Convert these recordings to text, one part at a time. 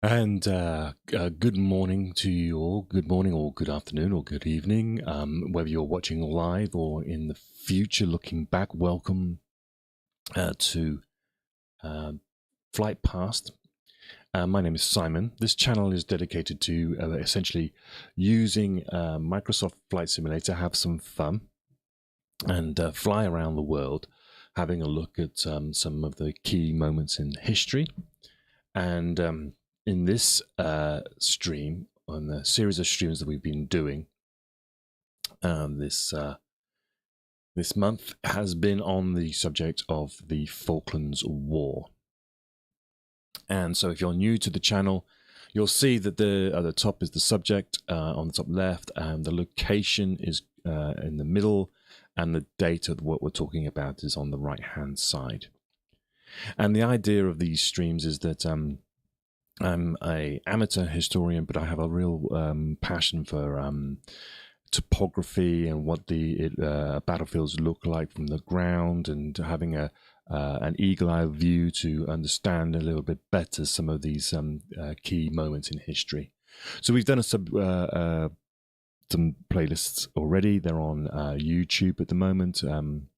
And good morning to you all. Good morning, or good afternoon, or good evening. Whether you're watching live or in the future looking back, welcome to uh, Flight Past. My name is Simon. This channel is dedicated to essentially using Microsoft Flight Simulator, have some fun, and fly around the world, having a look at some of the key moments in history. And in this stream, on the series of streams that we've been doing, this month has been on the subject of the Falklands War. And so, if you're new to the channel, you'll see that at the top is the subject on the top left, and the location is in the middle, and the date of what we're talking about is on the right-hand side. And the idea of these streams is that I'm an amateur historian, but I have a real passion for topography and what the battlefields look like from the ground, and having an eagle-eye view to understand a little bit better some of these key moments in history. So we've done some playlists already. They're on YouTube at the moment, and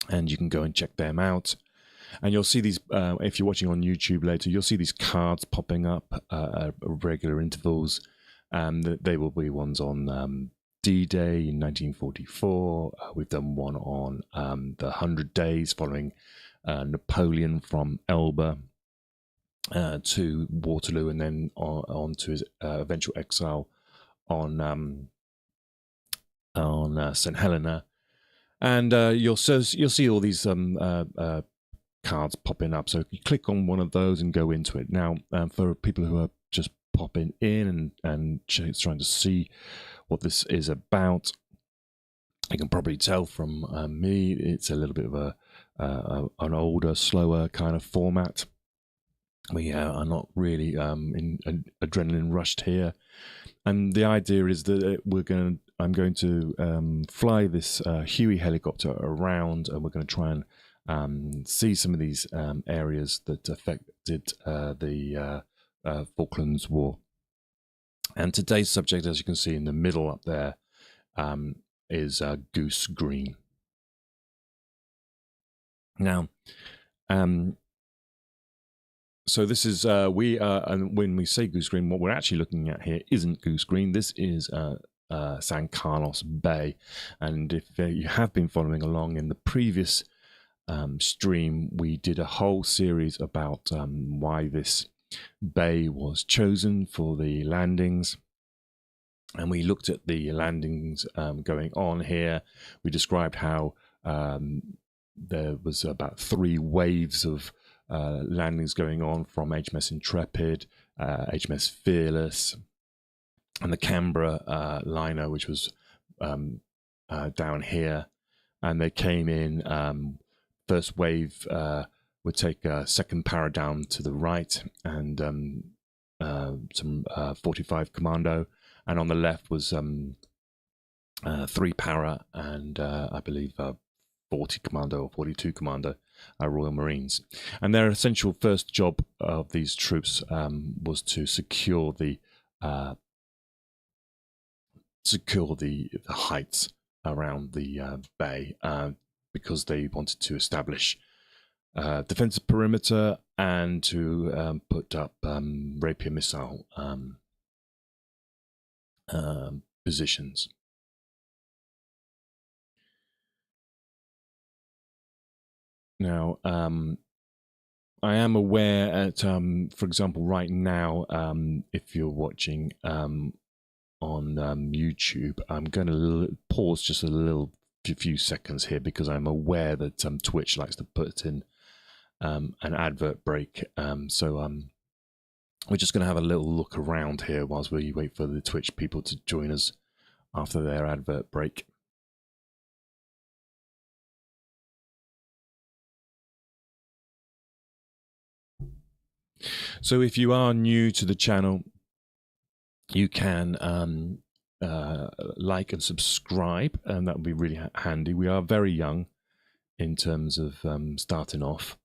you can go and check them out. And you'll see these, if you're watching on YouTube later, you'll see these cards popping up at regular intervals. They will be ones on D-Day in 1944. We've done one on the 100 days following Napoleon from Elba to Waterloo, and then on to his eventual exile on St. Helena. And you'll see all these cards popping up. So if you click on one of those and go into it. Now, for people who are just popping in and trying to see what this is about, you can probably tell from me, it's a little bit of an older, slower kind of format. We are not really in adrenaline rushed here, and the idea is that I'm going to fly this Huey helicopter around, and we're going to try and see some of these areas that affected the Falklands War. And today's subject, as you can see in the middle up there, is Goose Green. Now, so this is and when we say Goose Green, what we're actually looking at here isn't Goose Green. This is San Carlos Bay, and if you have been following along in the previous stream, we did a whole series about why this bay was chosen for the landings, and we looked at the landings going on here. We described how there was about 3 waves of landings going on from HMS Intrepid, HMS Fearless, and the Canberra liner, which was down here. And they came in, first wave would take a second para down to the right, and some 45 Commando. And on the left was 3 para and I believe 40 Commando or 42 Commando, Royal Marines. And their essential first job of these troops was to secure the heights around the bay, because they wanted to establish defensive perimeter and to put up rapier missile positions. Now, I am aware at, for example, right now, if you're watching on YouTube, I'm going to pause just a few seconds here, because I'm aware that Twitch likes to put in an advert break. So we're just going to have a little look around here whilst we wait for the Twitch people to join us after their advert break. So if you are new to the channel, you can like and subscribe, and that would be really handy. We are very young in terms of starting off.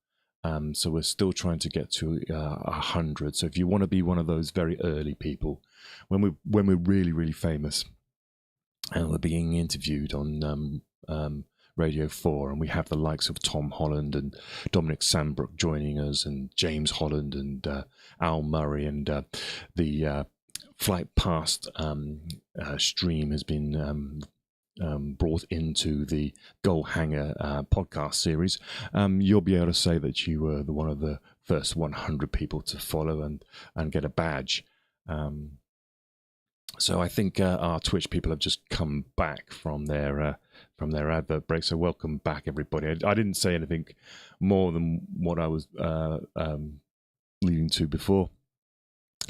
So we're still trying to get to 100. So if you want to be one of those very early people, when we're really, really famous, and we're being interviewed on Radio 4, and we have the likes of Tom Holland and Dominic Sandbrook joining us, and James Holland and Al Murray, and the Flight Past stream has been brought into the Goal Hanger podcast series. You'll be able to say that you were one of the first 100 people to follow and get a badge. So I think our Twitch people have just come back from their advert break. So welcome back, everybody. I didn't say anything more than what I was leading to before.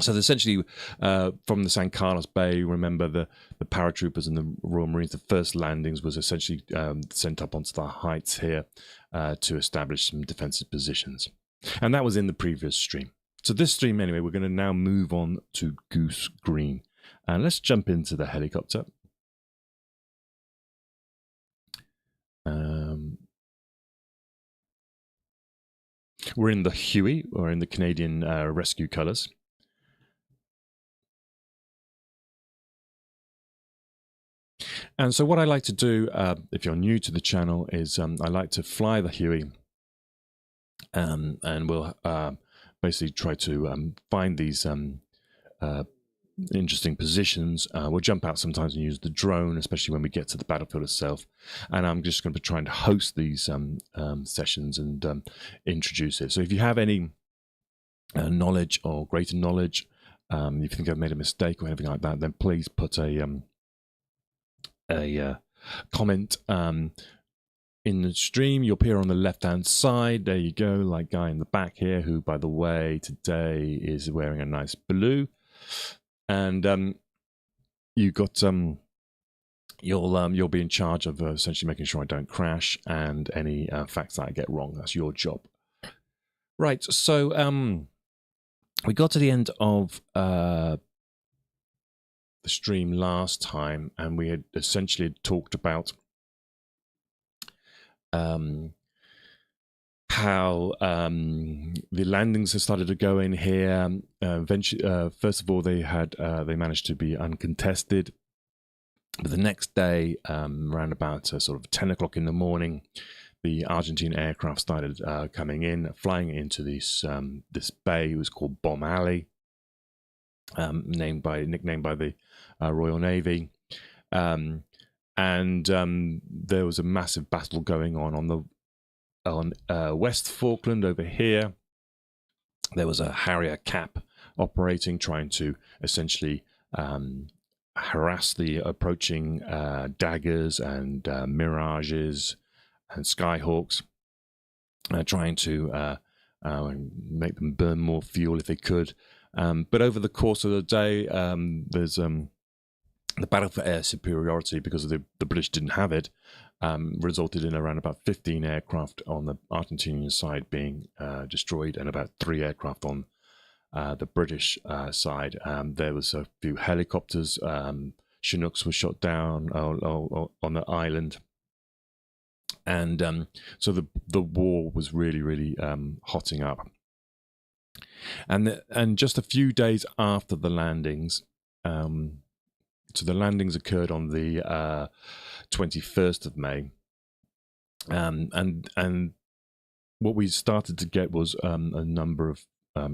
So essentially, from the San Carlos Bay, remember the paratroopers and the Royal Marines, the first landings was essentially sent up onto the heights here to establish some defensive positions. And that was in the previous stream. So this stream, anyway, we're going to now move on to Goose Green. And let's jump into the helicopter. We're in the Huey, or in the Canadian Rescue colours. And so what I like to do, if you're new to the channel, is I like to fly the Huey, and we'll basically try to find these interesting positions. We'll jump out sometimes and use the drone, especially when we get to the battlefield itself. And I'm just going to be trying to host these sessions and introduce it. So if you have any knowledge or greater knowledge, if you think I've made a mistake or anything like that, then please put a comment in the stream. You'll appear on the left hand side. There you go, like guy in the back here, who, by the way, today is wearing a nice blue. And you got you'll be in charge of essentially making sure I don't crash, and any facts that I get wrong, that's your job. Right, so we got to the end of the stream last time, and we had essentially talked about how the landings have started to go in here. Eventually, first of all, they managed to be uncontested, but the next day, around about sort of 10 o'clock in the morning, the Argentine aircraft started coming in, flying into this bay. It was called Bomb Alley, nicknamed by the Royal Navy, and there was a massive battle going on West Falkland over here. There was a Harrier cap operating, trying to essentially harass the approaching daggers and mirages and skyhawks, trying to make them burn more fuel if they could. But over the course of the day, there's the battle for air superiority, because the British didn't have it, resulted in around about 15 aircraft on the Argentinian side being destroyed, and about 3 aircraft on the British side. There was a few helicopters. Chinooks were shot down on the island. And so the war was really, really hotting up. And just a few days after the landings, so the landings occurred on the 21st of May, and what we started to get was a number of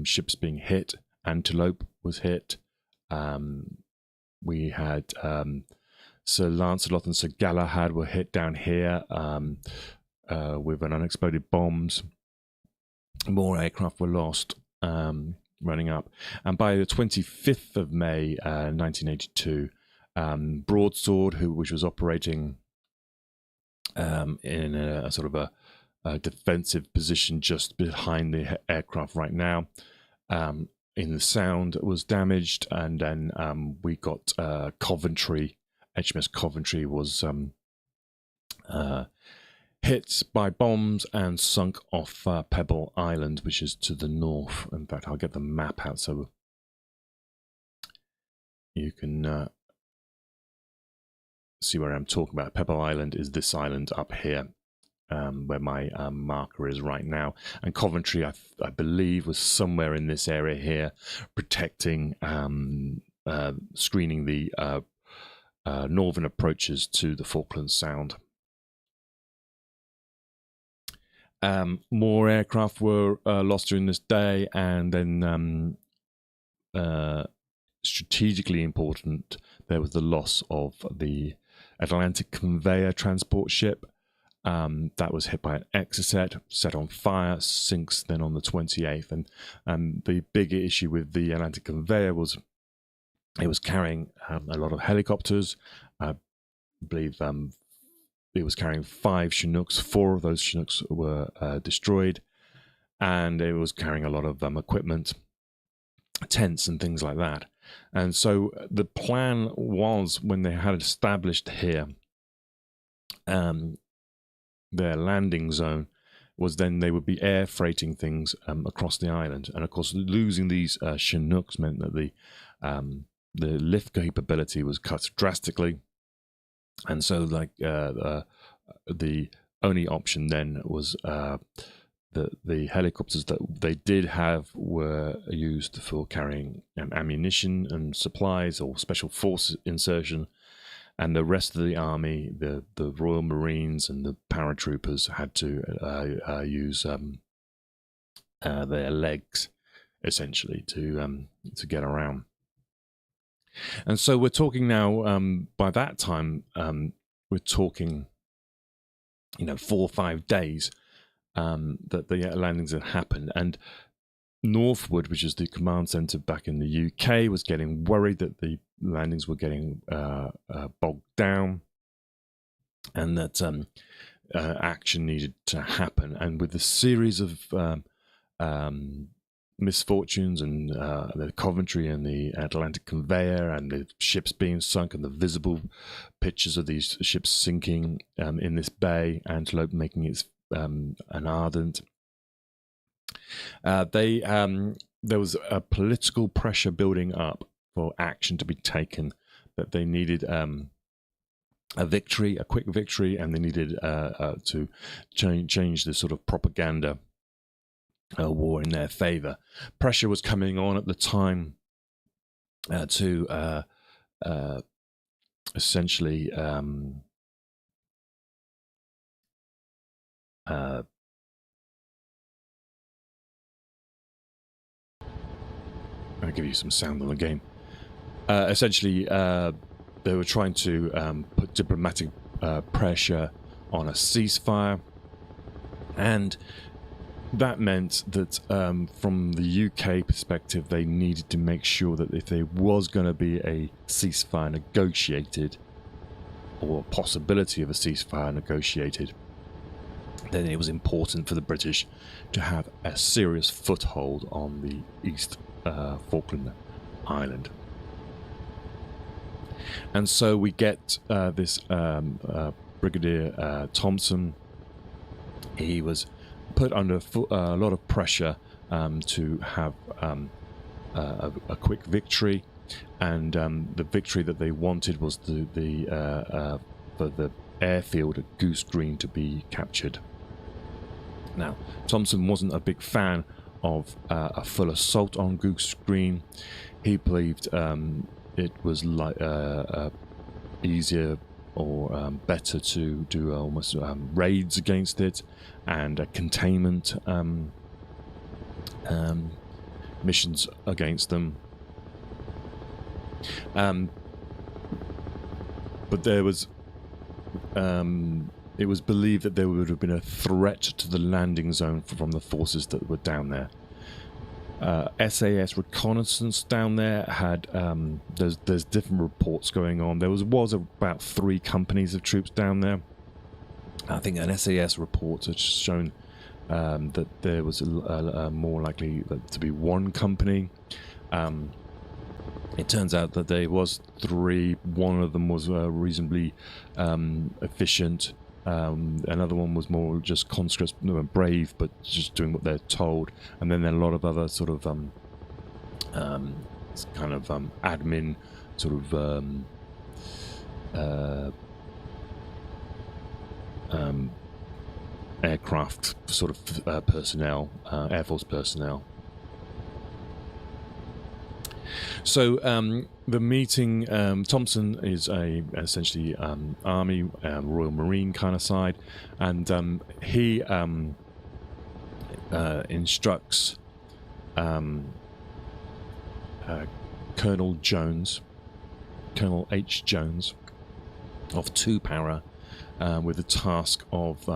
ships being hit. Antelope was hit. We had Sir Lancelot and Sir Galahad were hit down here with an unexploded bombs. More aircraft were lost running up. And by the 25th of May, 1982, Broadsword, which was operating in a sort of a defensive position just behind the aircraft right now, in the Sound, was damaged. And then we got Coventry. HMS Coventry was hit by bombs and sunk off Pebble Island, which is to the north. In fact, I'll get the map out so you can see where I'm talking about. Pebble Island is this island up here. where my marker is right now. And Coventry, I believe, was somewhere in this area here, protecting, screening the northern approaches to the Falklands Sound. More aircraft were lost during this day, and then strategically important, there was the loss of the Atlantic Conveyor transport ship. That was hit by an Exocet, set on fire, sinks then on the 28th. And the bigger issue with the Atlantic Conveyor was it was carrying a lot of helicopters. I believe it was carrying 5 Chinooks. 4 of those Chinooks were destroyed, and it was carrying a lot of equipment, tents and things like that. And so the plan was, when they had established here their landing zone, was then they would be air freighting things across the island. And of course, losing these Chinooks meant that the lift capability was cut drastically. And so, like, the only option then was the helicopters that they did have were used for carrying ammunition and supplies or special force insertion, and the rest of the army, the Royal Marines and the paratroopers, had to use their legs essentially to get around. And so we're talking now, by that time, we're talking, 4 or 5 days that the landings had happened. And Northwood, which is the command centre back in the UK, was getting worried that the landings were getting bogged down, and that action needed to happen. And with the series of misfortunes and the Coventry and the Atlantic Conveyor and the ships being sunk and the visible pictures of these ships sinking in this bay, Antelope making its an ardent, there was a political pressure building up for action to be taken, that they needed a victory, a quick victory, and they needed to change the sort of propaganda war in their favor. Pressure was coming on at the time to essentially I'll give you some sound on the game. Essentially, they were trying to put diplomatic pressure on a ceasefire, and that meant that from the UK perspective, they needed to make sure that if there was going to be a ceasefire negotiated, or a possibility of a ceasefire negotiated, then it was important for the British to have a serious foothold on the East Falkland Island. And so we get this Brigadier Thompson. He was put under a lot of pressure to have a quick victory, and the victory that they wanted was for the airfield at Goose Green to be captured. Now, Thompson wasn't a big fan of a full assault on Goose Green. He believed it was like easier or better to do almost raids against it and containment missions against them. But there was it was believed that there would have been a threat to the landing zone from the forces that were down there. SAS reconnaissance down there had there's different reports going on. There was about 3 companies of troops down there. I think an SAS report has shown that there was more likely to be 1 company. It turns out that there was 3. One of them was reasonably efficient. Another one was more just conscripts, brave, but just doing what they're told. And then there are a lot of other sort of kind of admin sort of aircraft sort of personnel, Air Force personnel. So the meeting, Thompson is essentially Army, Royal Marine kind of side, and he instructs Colonel H. Jones of 2 Para with the task of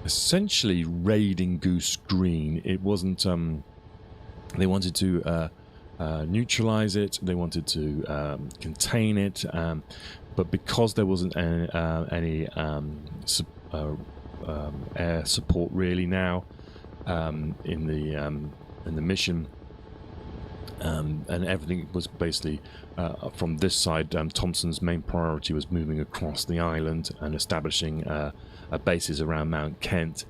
essentially raiding Goose Green. It wasn't... they wanted to neutralize it, they wanted to contain it, but because there wasn't any air support really now in the mission, and everything was basically from this side. Thompson's main priority was moving across the island and establishing bases around Mount Kent.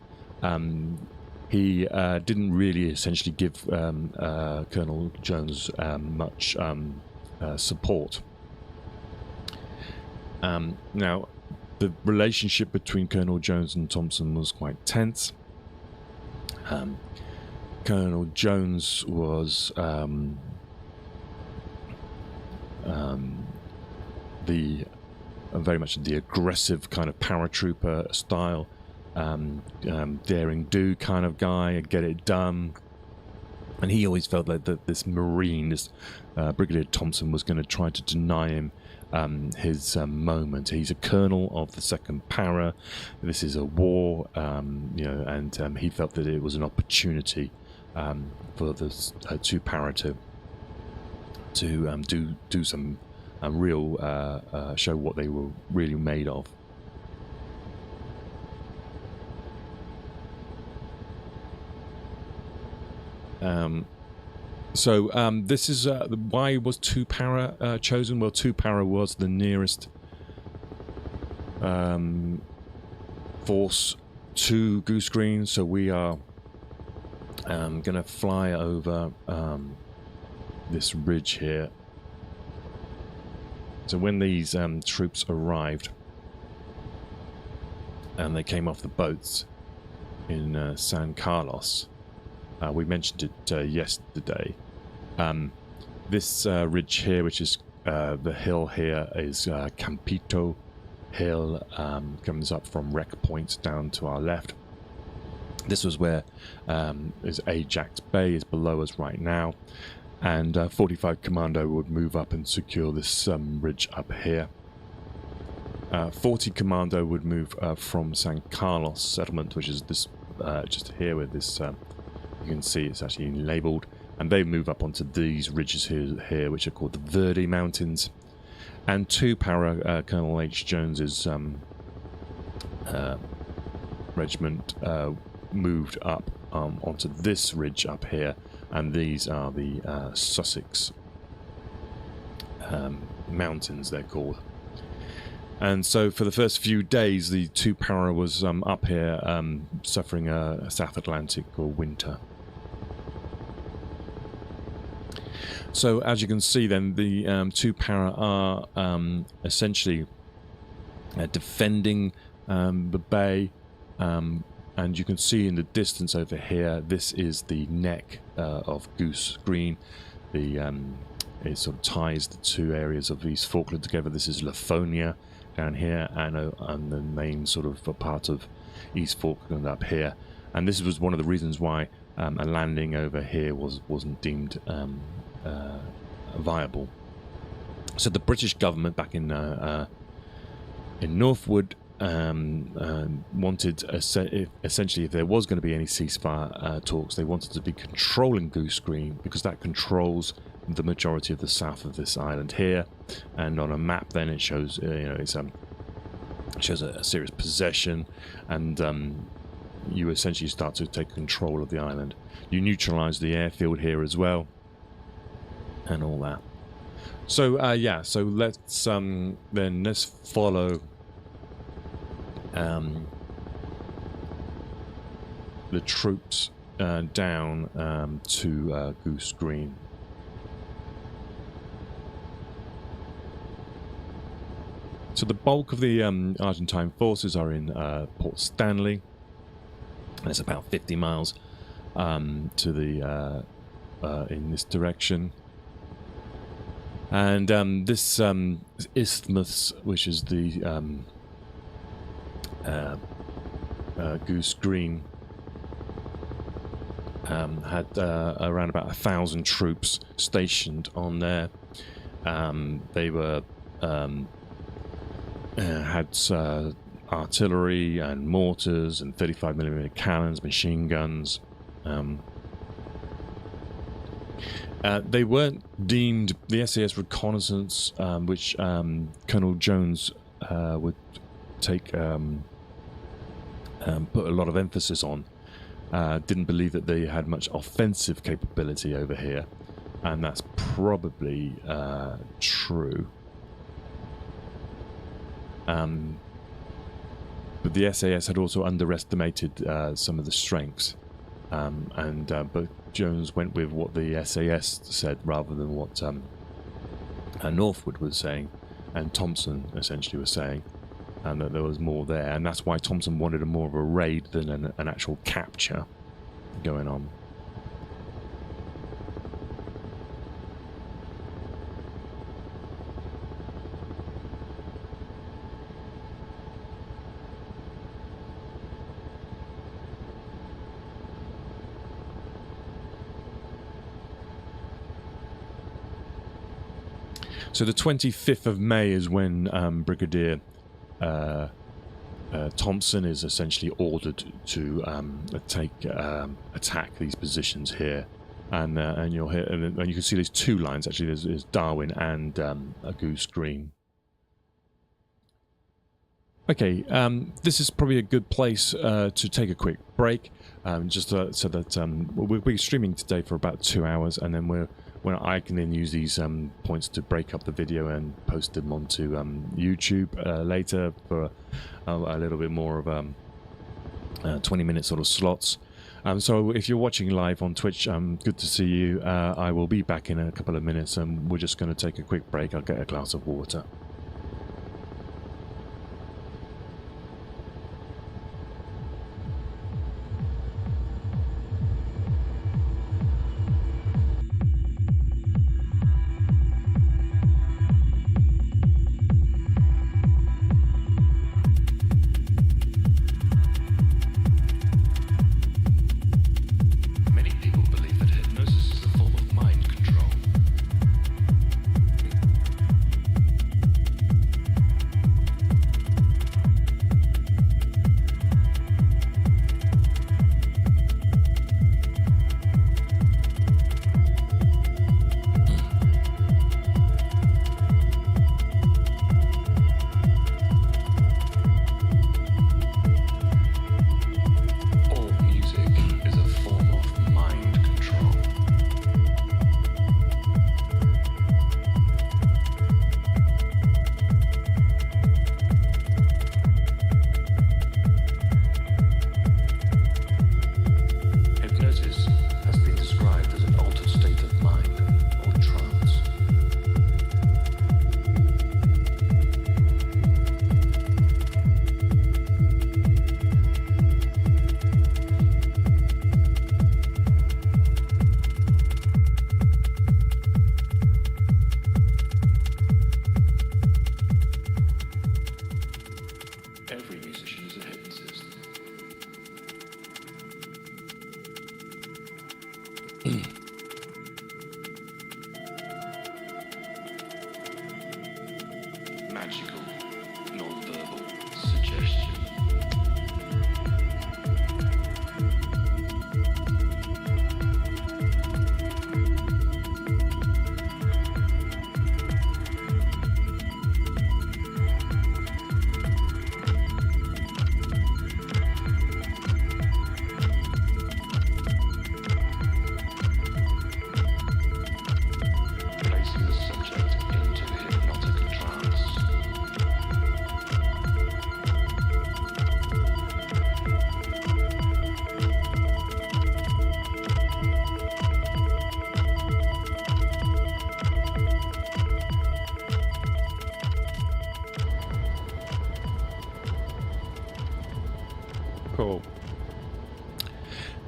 He didn't really essentially give Colonel Jones much support. Now, the relationship between Colonel Jones and Thompson was quite tense. Colonel Jones was very much the aggressive kind of paratrooper style, daring do kind of guy, get it done. And he always felt like that this Marine, this Brigadier Thompson, was going to try to deny him his moment. He's a colonel of the 2nd Para. This is a war, and he felt that it was an opportunity for the 2 Para to do some real show what they were really made of. This is why was 2 Para chosen? Well, 2 Para was the nearest force to Goose Green, so we are going to fly over this ridge here. So when these troops arrived and they came off the boats in San Carlos, we mentioned it yesterday. This ridge here, which is the hill here, is Campito Hill, comes up from Wreck Point down to our left. This was where is Ajax Bay is below us right now, and 45 Commando would move up and secure this ridge up here. 40 Commando would move from San Carlos settlement, which is this just here with this. You can see it's actually labelled, and they move up onto these ridges here, which are called the Verde Mountains. And 2 Para, Colonel H. Jones's regiment moved up onto this ridge up here, and these are the Sussex Mountains, they're called. And so for the first few days, the 2 Para was up here suffering a South Atlantic or winter. So as you can see then, the 2 Para are essentially defending the bay, and you can see in the distance over here, this is the neck of Goose Green. It sort of ties the 2 areas of East Falkland together. This is Lafonia down here, and the main sort of part of East Falkland up here. And this was one of the reasons why a landing over here wasn't deemed viable. So the British government back in Northwood wanted essentially, if there was going to be any ceasefire talks, they wanted to be controlling Goose Green, because that controls the majority of the south of this island here. And on a map, then it shows it shows a serious possession, and you essentially start to take control of the island. You neutralize the airfield here as well, and all that. So yeah, so let's follow the troops down to Goose Green. So the bulk of the Argentine forces are in Port Stanley, and it's about 50 miles to the in this direction. And this isthmus, which is the Goose Green, had around about 1,000 troops stationed on there. They were had artillery and mortars and 35mm cannons, machine guns. They weren't deemed the SAS reconnaissance, which Colonel Jones would take put a lot of emphasis on. Didn't believe that they had much offensive capability over here, and that's probably true. But the SAS had also underestimated some of the strengths, but Jones went with what the SAS said rather than what Northwood was saying, and Thompson essentially was saying, and that there was more there, and that's why Thompson wanted more of a raid than an actual capture going on. So the 25th of May is when Brigadier Thompson is essentially ordered to attack these positions here, and you'll hear, and you can see there's two lines actually. There's Darwin and a Goose Green. Okay, this is probably a good place to take a quick break, just so that we'll be streaming today for about 2 hours, and then when I can then use these points to break up the video and post them onto YouTube later for a little bit more of 20-minute sort of slots. So if you're watching live on Twitch, good to see you. I will be back in a couple of minutes, and we're just going to take a quick break. I'll get a glass of water.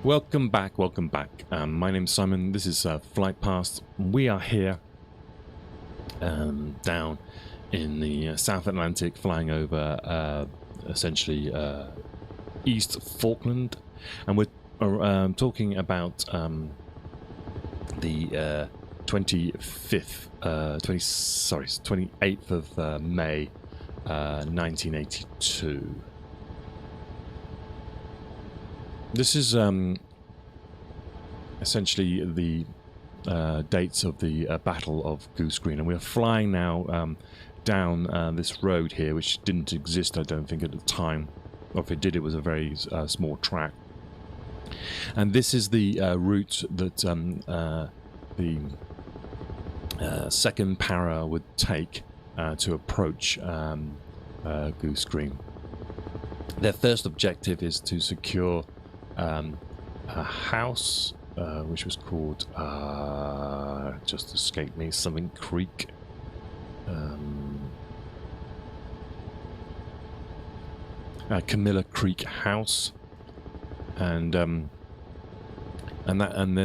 Welcome back, welcome back. My name's Simon. This is Flight Past. We are here down in the South Atlantic, flying over essentially East Falkland, and we're talking about the 28th of May 1982. This is essentially the dates of the Battle of Goose Green, and we're flying now down this road here, which didn't exist, I don't think, at the time. Or if it did, it was a very small track. And this is the route that the second para would take to approach Goose Green. Their first objective is to secure a house which was called just escaped me, something Creek. Camilla Creek House, and then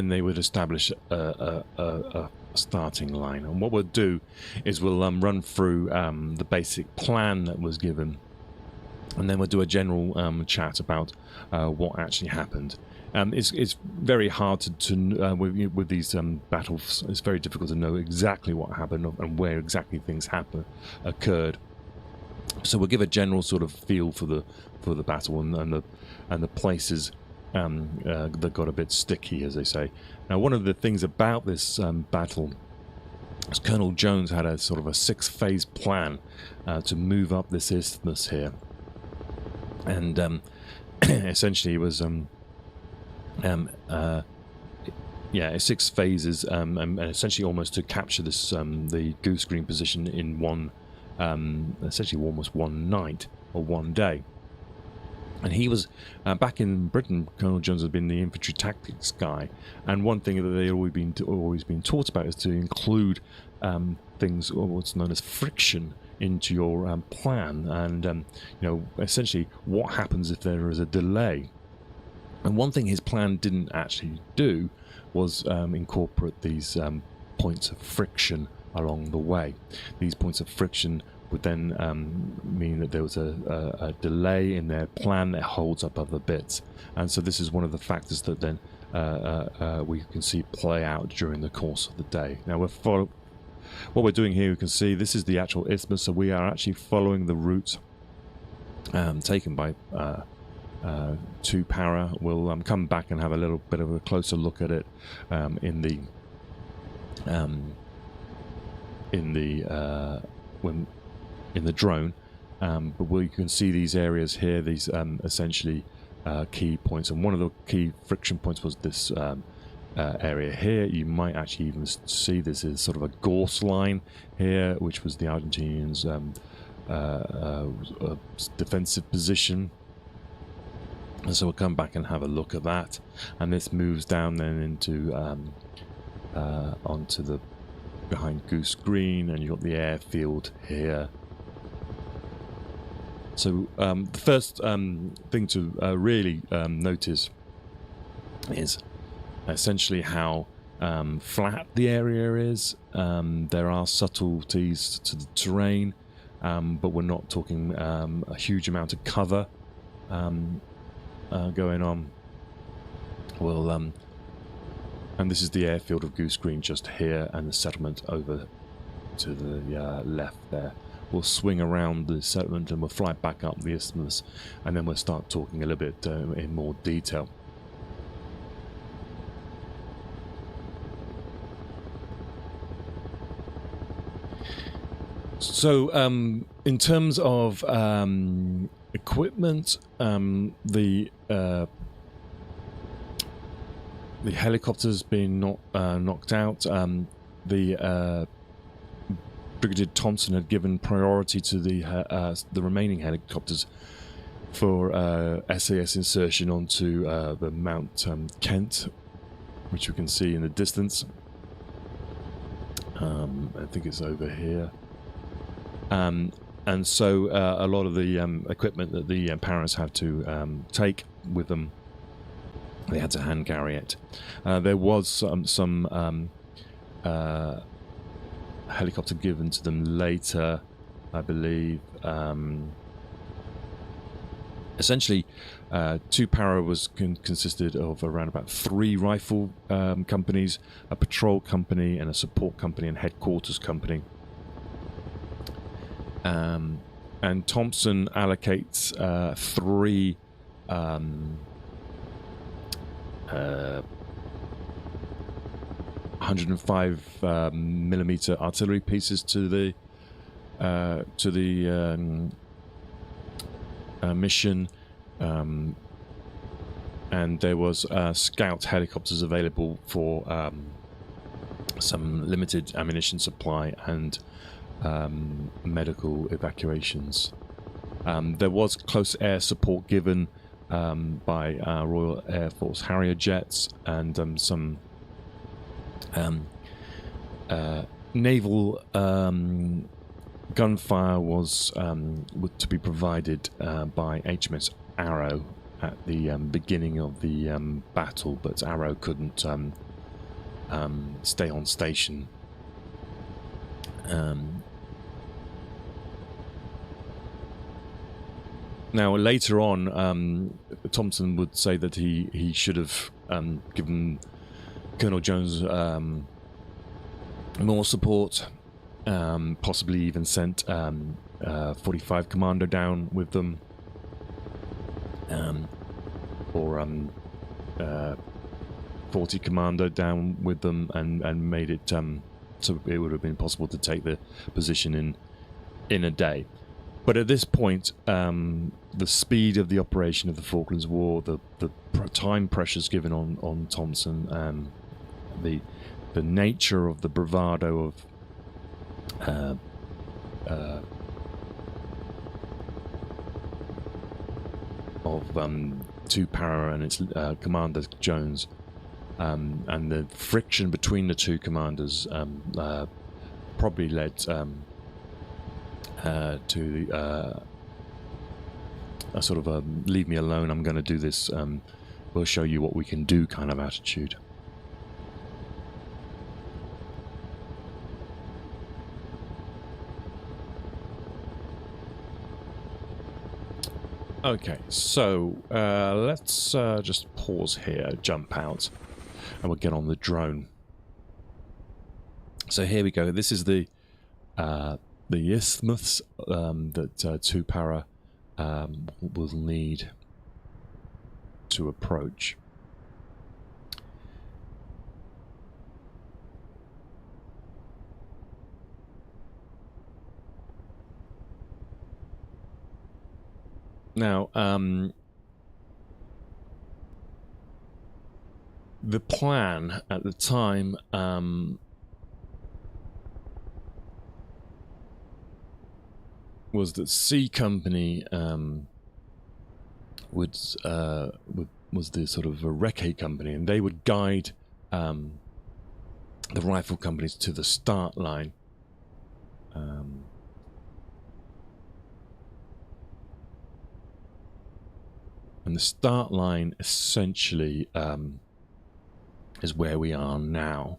they would establish a starting line. And what we'll do is we'll run through the basic plan that was given, and then we'll do a general chat about what actually happened. It's very hard to with these battles. It's very difficult to know exactly what happened and where exactly things occurred. So we'll give a general sort of feel for the battle and the places that got a bit sticky, as they say. Now, one of the things about this battle is Colonel Jones had a sort of a 6-phase plan to move up this isthmus here, and essentially it was 6 phases, and essentially almost to capture this the Goose Green position in one. Essentially almost one night or one day. And he was back in Britain. Colonel Jones had been the infantry tactics guy, and one thing that they always been taught about is to include things, or what's known as friction, into your plan, and essentially what happens if there is a delay. And one thing his plan didn't actually do was incorporate these points of friction along the way. These points of friction would then mean that there was a delay in their plan that holds up other bits, and so this is one of the factors that then we can see play out during the course of the day. Now what we're doing here, you can see this is the actual isthmus, so we are actually following the route taken by 2 para. We'll come back and have a little bit of a closer look at it in the drone, but you can see these areas here, these essentially key points, and one of the key friction points was this area here. You might actually even see this is sort of a gorse line here, which was the Argentinians' defensive position. And so we'll come back and have a look at that, and this moves down then into onto the behind Goose Green, and you've got the airfield here. So the first thing to really notice is essentially how flat the area is. There are subtleties to the terrain, but we're not talking a huge amount of cover going on. Well, and this is the airfield of Goose Green just here, and the settlement over to the left there. We'll swing around the settlement and we'll fly back up the isthmus, and then we'll start talking a little bit in more detail. So in terms of equipment, the helicopters being knocked out, the Brigadier Thompson had given priority to the remaining helicopters for SAS insertion onto the Mount Kent, which we can see in the distance. I think it's over here. And so a lot of the equipment that the Paras had to take with them They had to hand carry it. There was some helicopter given to them later, I believe. Essentially, 2 Para was consisted of around about 3 rifle companies, a patrol company, and a support company and headquarters company. And Thompson allocates 3 105 millimeter artillery pieces to the mission, and there was scout helicopters available for some limited ammunition supply and medical evacuations. There was close air support given by Royal Air Force Harrier jets, and some naval gunfire was to be provided by HMS Arrow at the beginning of the battle, but Arrow couldn't stay on station. Now, later on, Thompson would say that he should have given Colonel Jones more support, possibly even sent 45 Commando down with them, or 40 Commando down with them, and made it so it would have been possible to take the position in a day. But at this point, the speed of the operation of the Falklands War, the time pressures given on Thompson, the nature of the bravado of 2 Para and its commander Jones, and the friction between the 2 commanders probably led to a sort of leave me alone, I'm going to do this, we'll show you what we can do kind of attitude. Okay, so let's just pause here, jump out, and we'll get on the drone. So here we go. This is the isthmus that 2 Para will need to approach. Now, the plan at the time was that C Company was the sort of a recce company, and they would guide the rifle companies to the start line. And the start line essentially is where we are now.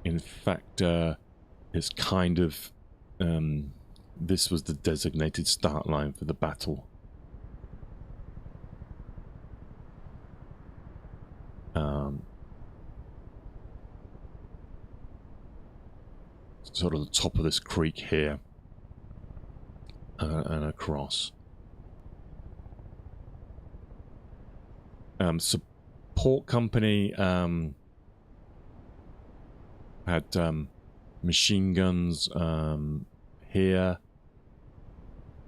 In fact, it's kind of this was the designated start line for the battle. Sort of the top of this creek here, and across. Support company had machine guns here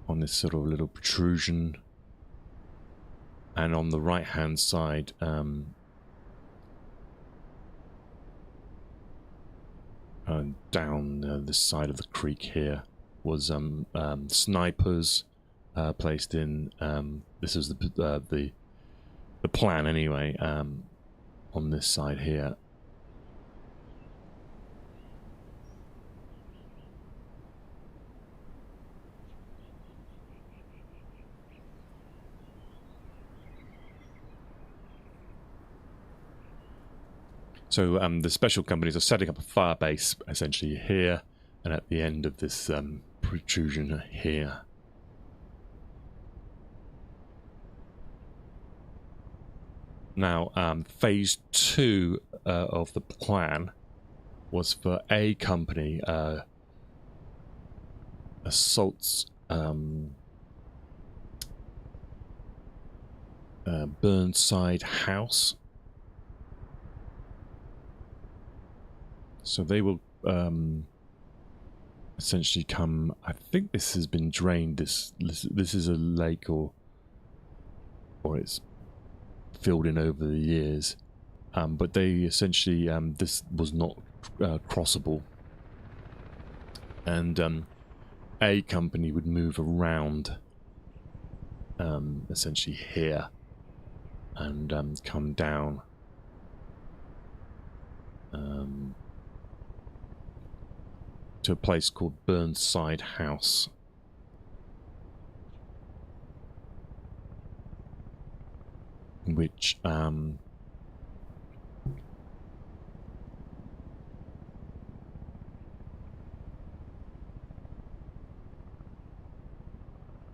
on this sort of little protrusion, and on the right hand side down this side of the creek here was snipers placed in. This is the plan anyway, on this side here. So the special companies are setting up a fire base essentially here, and at the end of this protrusion here. Now, phase 2 of the plan was for a company assaults Burnside House. So they will essentially come. I think this has been drained. This is a lake, or it's filled in over the years. But they essentially this was not crossable, and a company would move around essentially here and come down to a place called Burnside House. Which I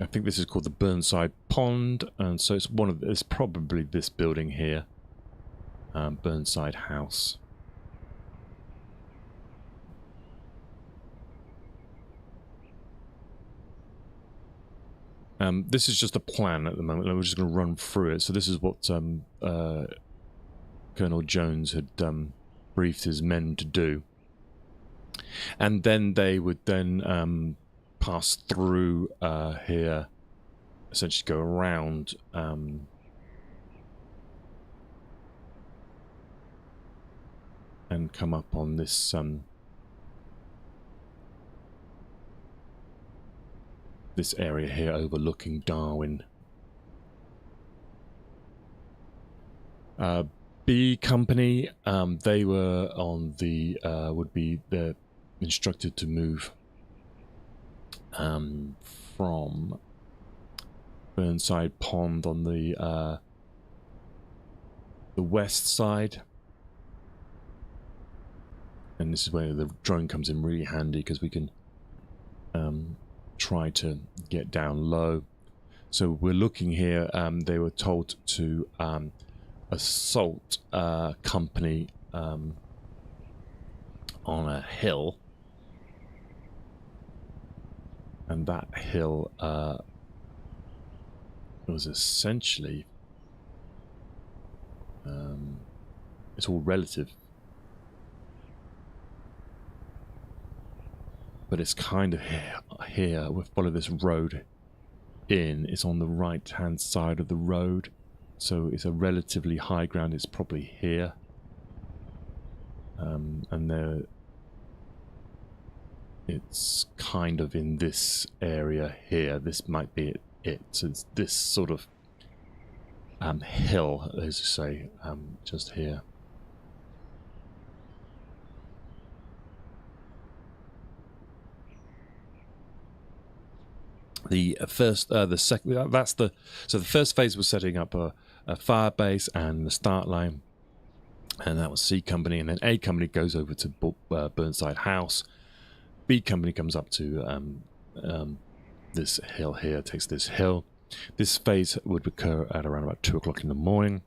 think this is called the Burnside Pond, and so it's probably this building here, Burnside House. This is just a plan at the moment. We're just going to run through it. So this is what Colonel Jones had briefed his men to do, and then they would then pass through here, essentially go around and come up on this this area here overlooking Darwin. B Company, they were on the they're instructed to move from Burnside Pond on the west side, and this is where the drone comes in really handy, because we can try to get down low. So we're looking here. They were told to assault a company on a hill. And that hill was essentially, it's all relative, but it's kind of here. We'll follow this road in. It's on the right hand side of the road, so it's a relatively high ground. It's probably here, and there. It's kind of in this area here. This might be it. So it's this sort of hill, as you say, just here. The first, the second, so the first phase was setting up a fire base and the start line, and that was C Company, and then A Company goes over to Burnside House. B Company comes up to this hill here, takes this hill. This phase would occur at around about 2 o'clock in the morning.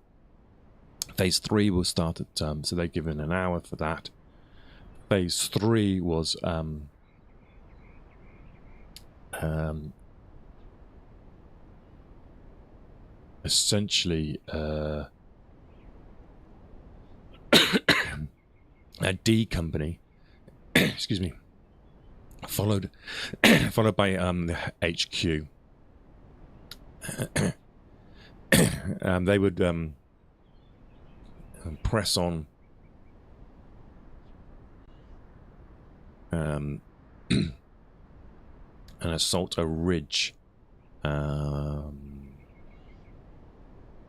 Phase 3 will start at, so they're given an hour for that. Phase 3 was essentially a D Company, excuse me, followed by the HQ. They would press on and assault a ridge,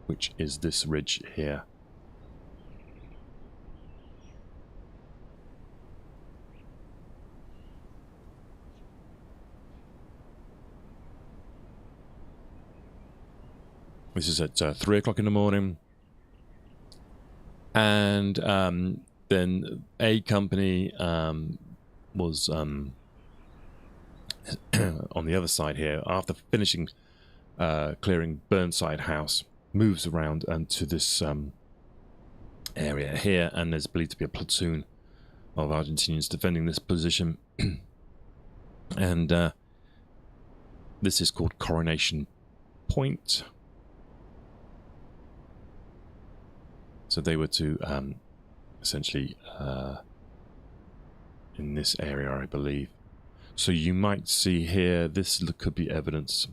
which is this ridge here. This is at 3 o'clock in the morning, and then A Company was on the other side here. After finishing clearing Burnside House, moves around to this area here, and there's believed to be a platoon of Argentinians defending this position. And this is called Coronation Point. So they were to essentially in this area, I believe. So you might see here, this could be evidence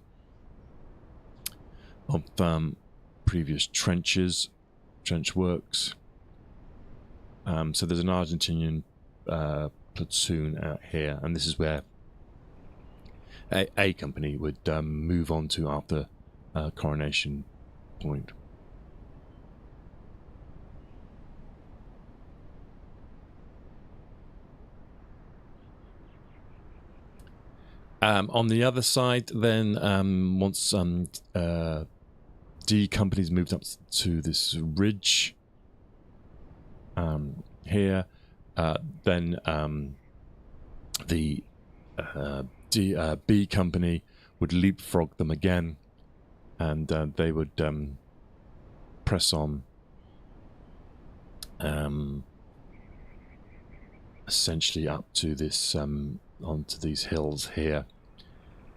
of previous trench works. So there's an Argentinian platoon out here, and this is where A Company would move on to after Coronation Point. On the other side, then, once D Company's moved up to this ridge here, then the B Company would leapfrog them again, and they would press on essentially up to this onto these hills here.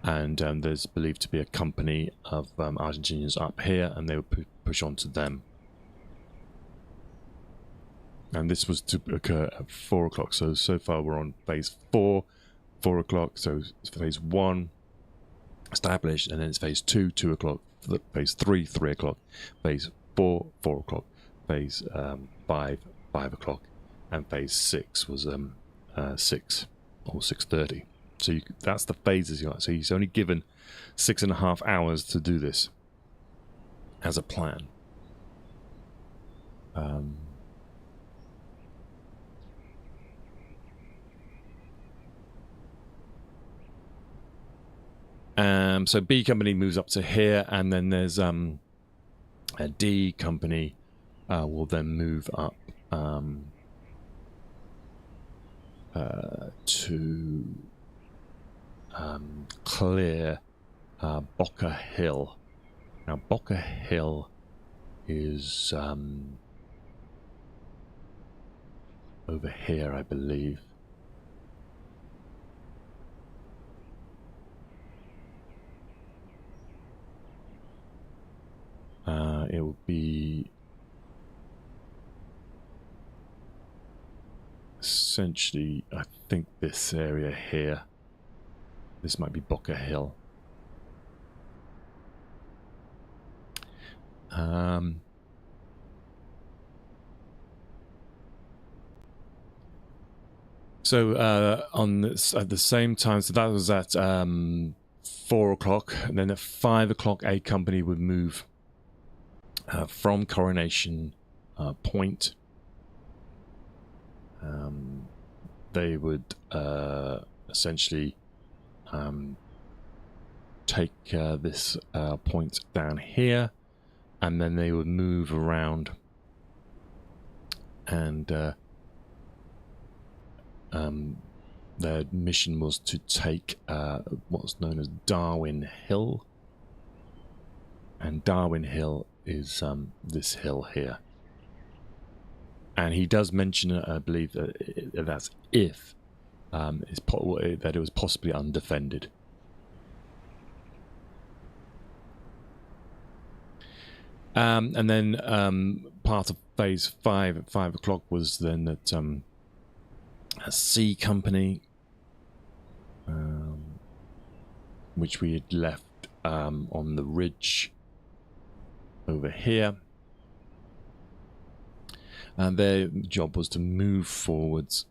And there's believed to be a company of Argentinians up here, and they would push on to them. And this was to occur at 4 o'clock. So far we're on phase 4, 4 o'clock. So it's phase 1 established, and then it's phase 2, 2 o'clock. Phase 3, 3 o'clock. Phase 4, 4 o'clock. Phase 5, 5 o'clock. And phase 6 was 6 or 6:30. So that's the phases you got. So he's only given 6.5 hours to do this as a plan. So B Company moves up to here, and then there's a D Company will then move up to clear Boca Hill. Now Boca Hill is over here, I believe. It will be essentially, I think, this area here. This might be Boca Hill. So on this, at the same time, so that was at 4 o'clock, and then at 5 o'clock, A Company would move from Coronation Point. They would essentially take this point down here, and then they would move around, and their mission was to take what's known as Darwin Hill, and Darwin Hill is this hill here. And he does mention, I believe, that that's if that it was possibly undefended. And then part of phase 5 at 5 o'clock was then that a C Company, which we had left on the ridge over here. And their job was to move forwards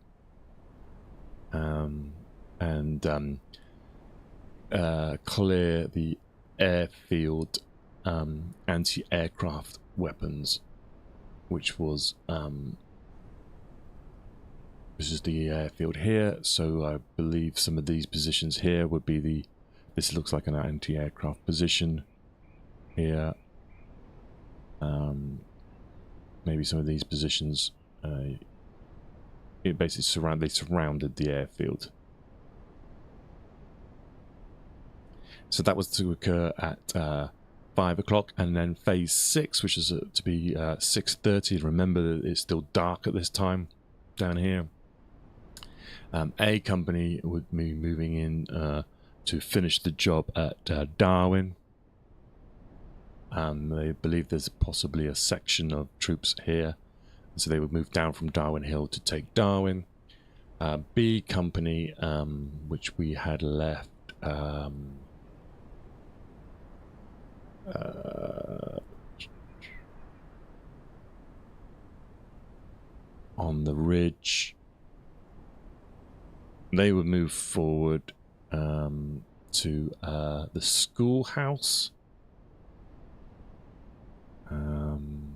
and clear the airfield anti-aircraft weapons, which was this is the airfield here. So I believe some of these positions here would be this looks like an anti-aircraft position here. Maybe some of these positions it basically they surrounded the airfield. So that was to occur at 5 o'clock, and then phase 6, which is to be 6:30. Remember that it's still dark at this time down here. A company would be moving in to finish the job at Darwin. They believe there's possibly a section of troops here, so they would move down from Darwin Hill to take Darwin. B company, which we had left on the ridge, they would move forward to the schoolhouse. And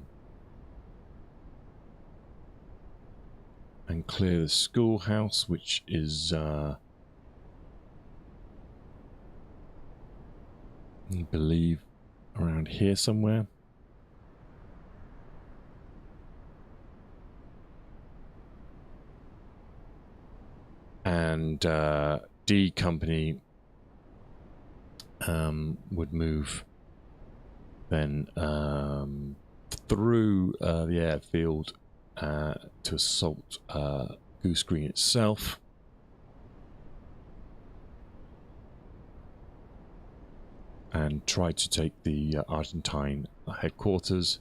clear the schoolhouse, which is I believe around here somewhere. And D company would move then through the airfield to assault Goose Green itself. And try to take the Argentine headquarters.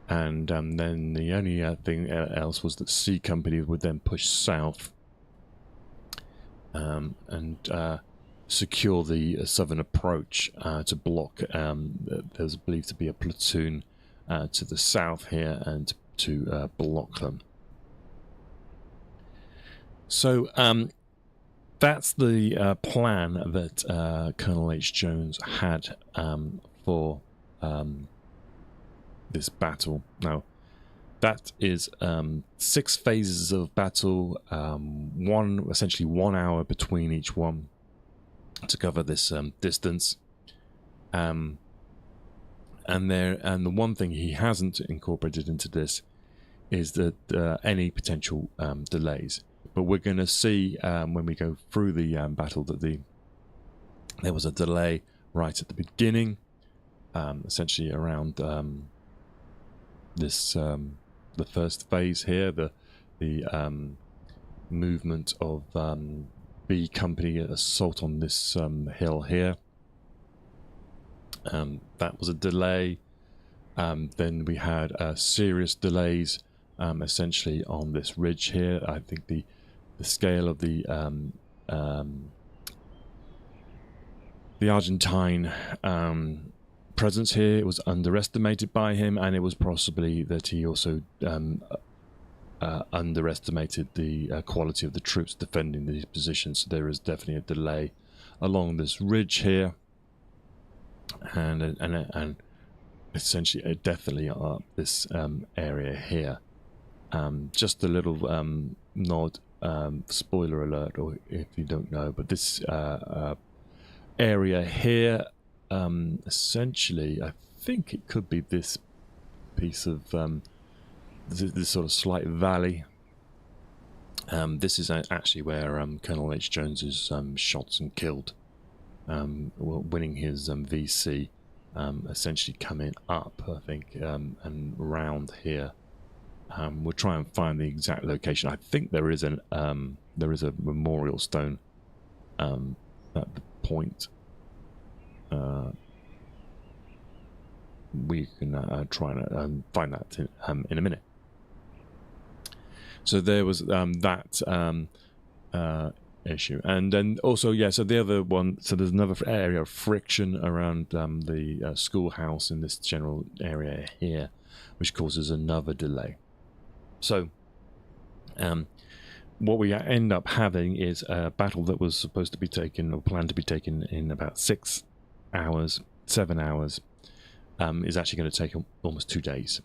And then the only thing else was that C company would then push south and secure the southern approach to block. There's believed to be a platoon to the south here and to block them. So that's the plan that Colonel H. Jones had for this battle. Now, that is 6 phases of battle, essentially 1 hour between each one to cover this distance. And the one thing he hasn't incorporated into this is that any potential delays. But we're going to see when we go through the battle that there was a delay right at the beginning, essentially around this the first phase here, the movement of B company assault on this hill here. That was a delay. Then we had serious delays essentially on this ridge here. I think the scale of the Argentine presence here was underestimated by him, and it was possibly that he also underestimated the quality of the troops defending these positions. So there is definitely a delay along this ridge here, and essentially definitely up this area here. Just a little nod, spoiler alert, or if you don't know, but this area here, essentially, I think it could be this piece of this sort of slight valley. This is actually where Colonel H. Jones is shot and killed, winning his VC, essentially coming up, I think, and round here. We'll try and find the exact location. I think there is a memorial stone at the point. We can try and find that in a minute. So there was that issue, and then also, yeah, so the other one, so there's another area of friction around the schoolhouse in this general area here, which causes another delay. So what we end up having is a battle that was supposed to be taken, or planned to be taken, in about 6 hours, 7 hours, is actually going to take almost 2 days.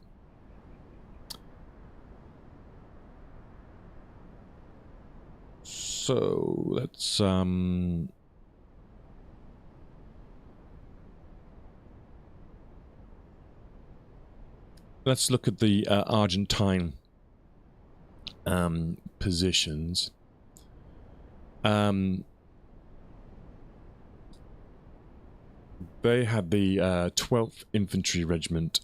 So let's look at the Argentine positions. They had the 12th Infantry Regiment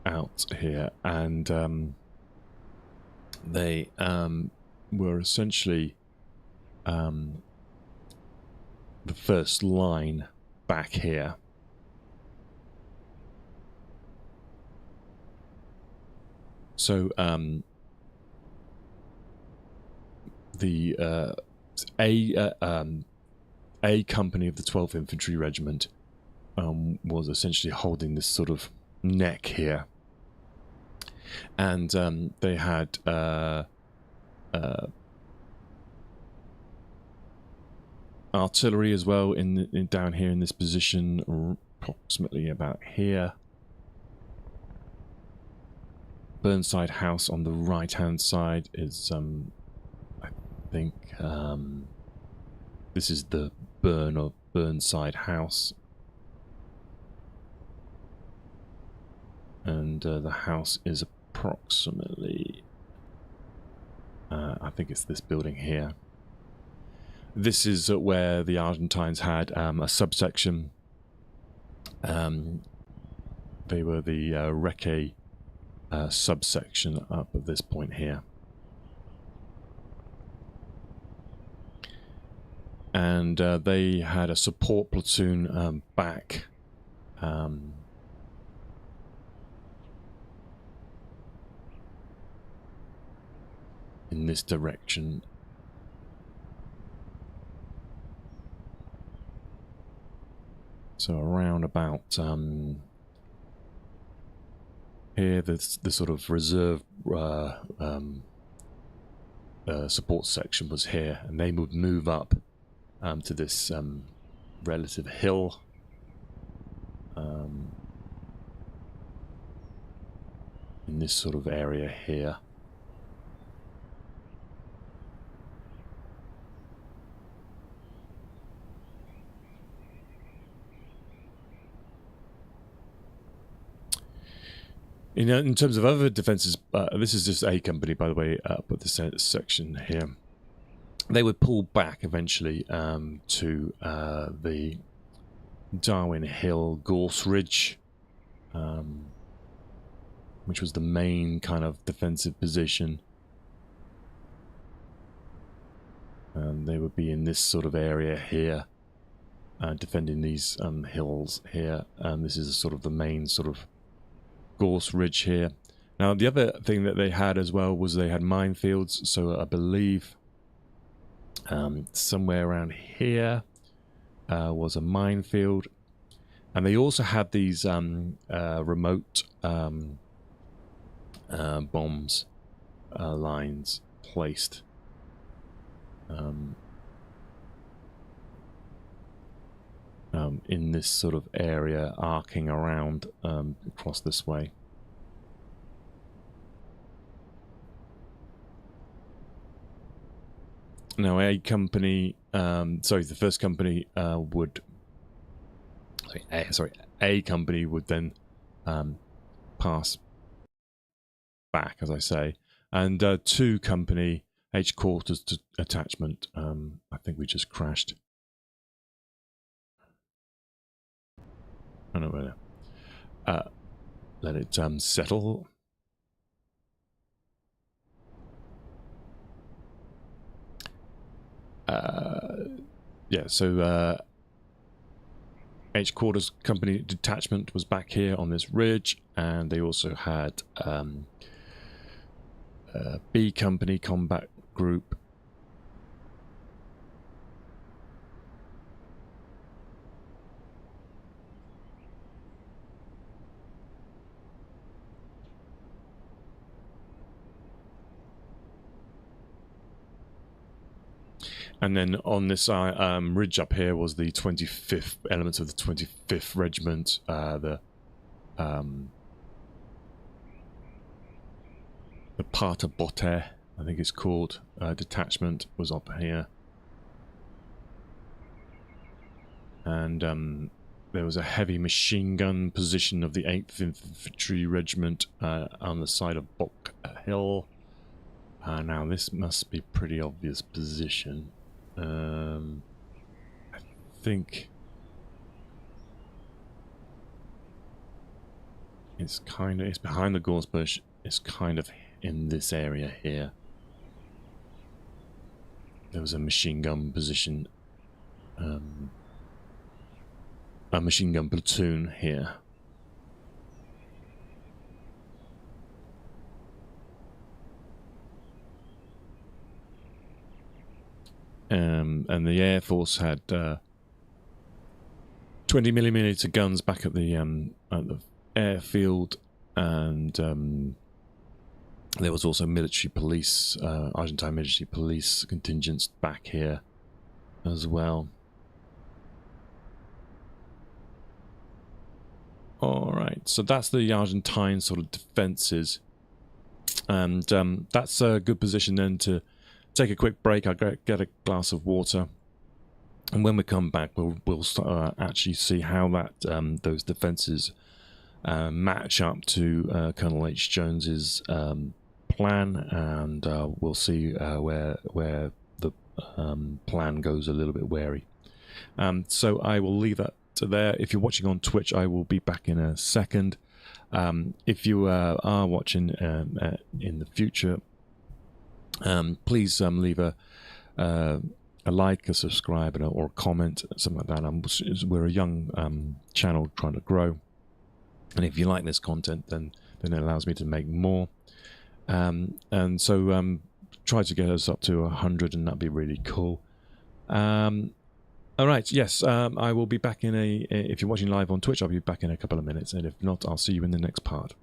out here, and they were essentially the first line back here. So the A company of the 12th Infantry Regiment was essentially holding this sort of neck here, and they had artillery as well in down here in this position, approximately about here. Burnside House on the right hand side is I think this is the Burnside House, and the house is approximately I think it's this building here. This is where the Argentines had a subsection. They were the recce subsection up at this point here. And they had a support platoon back in this direction. So around about here, the sort of reserve support section was here, and they would move up to this relative hill. In this sort of area here. In terms of other defences, this is just A company, by the way, up at this section here. They would pull back eventually to the Darwin Hill Gorse Ridge, which was the main kind of defensive position. And they would be in this sort of area here, defending these hills here. And this is sort of the main sort of Gorse Ridge here. Now, the other thing that they had as well was they had minefields. So I believe somewhere around here was a minefield, and they also had these remote bombs lines placed in this sort of area, arcing around across this way. Now, A company, the first company A company would then pass back, as I say, and 2 company H quarters to attachment. I think we just crashed. I don't know where. Let it settle. Yeah, so H quarters company detachment was back here on this ridge, and they also had B company combat group. And then on this ridge up here was the 25th elements of the 25th Regiment. The Pater Botte, I think it's called, detachment was up here. And there was a heavy machine gun position of the 8th Infantry Regiment on the side of Bock hill. Now this must be pretty obvious position. I think it's behind the gorse bush. It's kind of in this area here. There was a machine gun position, a machine gun platoon here. And the Air Force had 20mm guns back at the airfield, and there was also military police, Argentine military police contingents back here as well. Alright, so that's the Argentine sort of defences, and that's a good position then to take a quick break. I'll get a glass of water, and when we come back we'll start, actually see how that those defences match up to Colonel H. Jones's plan, and we'll see where the plan goes a little bit wary. So I will leave that to there. If you're watching on Twitch, I will be back in a second. If you are watching in the future, please leave a like, a subscribe, or a comment, something like that. We're a young channel trying to grow, and if you like this content, then it allows me to make more. And so try to get us up to 100, and that'd be really cool. All right, yes, I will be back in if you're watching live on Twitch, I'll be back in a couple of minutes, and if not, I'll see you in the next part.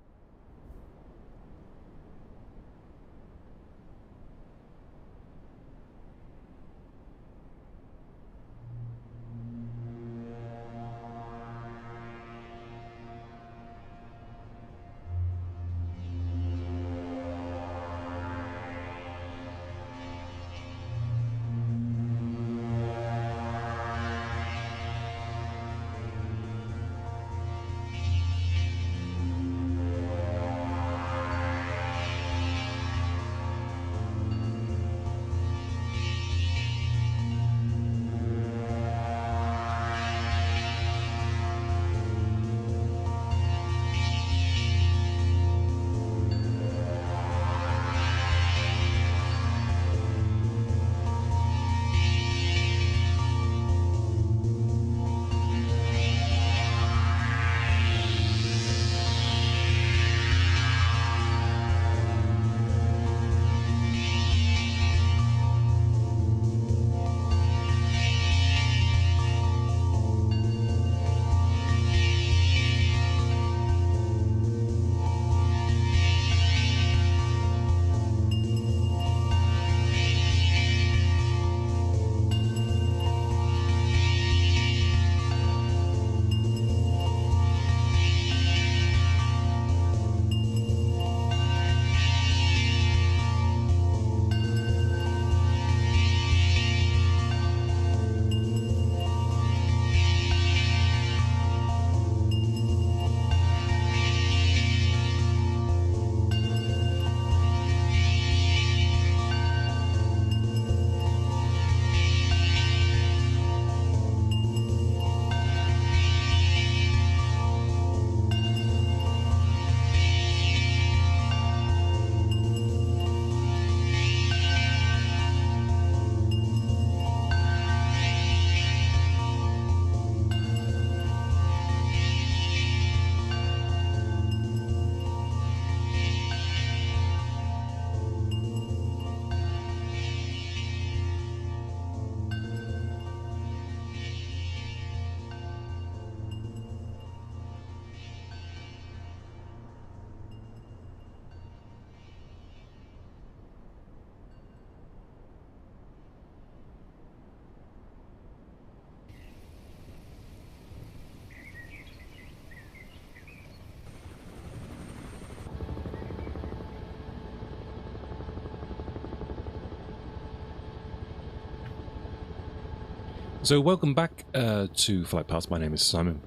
So welcome back to Flight Paths. My name is Simon.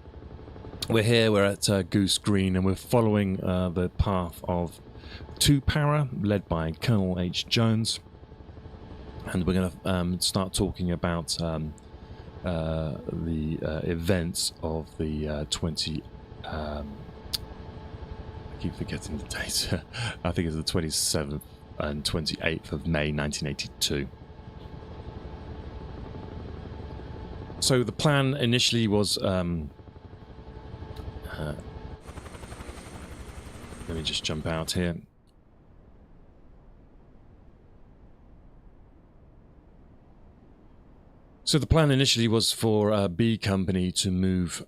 We're at Goose Green, and we're following the path of 2 Para, led by Colonel H. Jones. And we're going to start talking about the events of the 20... I keep forgetting the date. I think it's the 27th and 28th of May 1982. So the plan initially was... let me just jump out here. So the plan initially was for B Company to move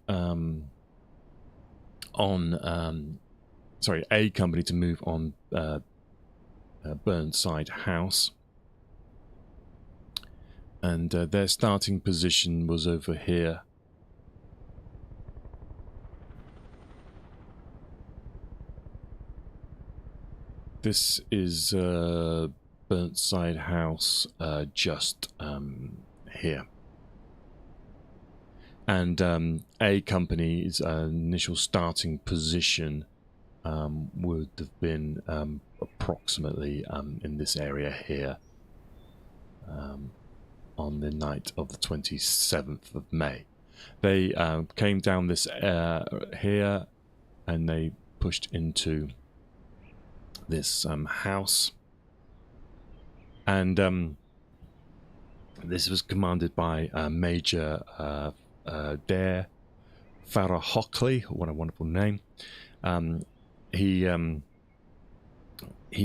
A Company to move on Burnside House. And their starting position was over here. This is Burnside House just here. And A Company's initial starting position would have been approximately in this area here on the night of the 27th of May. They came down this here and they pushed into this house. And this was commanded by Major Dare Farah Hockley. What a wonderful name. He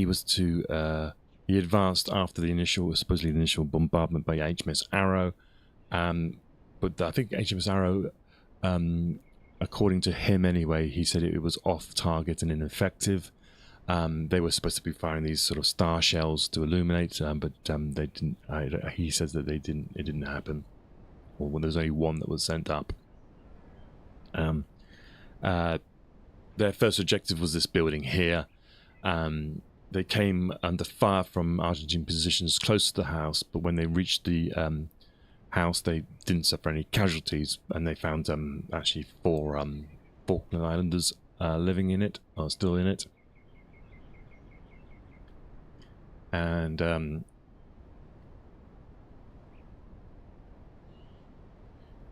was to he advanced after the supposedly the initial bombardment by HMS Arrow, but I think HMS Arrow, according to him anyway, he said it was off target and ineffective. They were supposed to be firing these sort of star shells to illuminate, but they didn't. He says that it didn't happen, or when there's only one that was sent up. Their first objective was this building here. They came under fire from Argentine positions close to the house, but when they reached the house, they didn't suffer any casualties, and they found actually 4 Falkland Islanders living in it, or still in it. And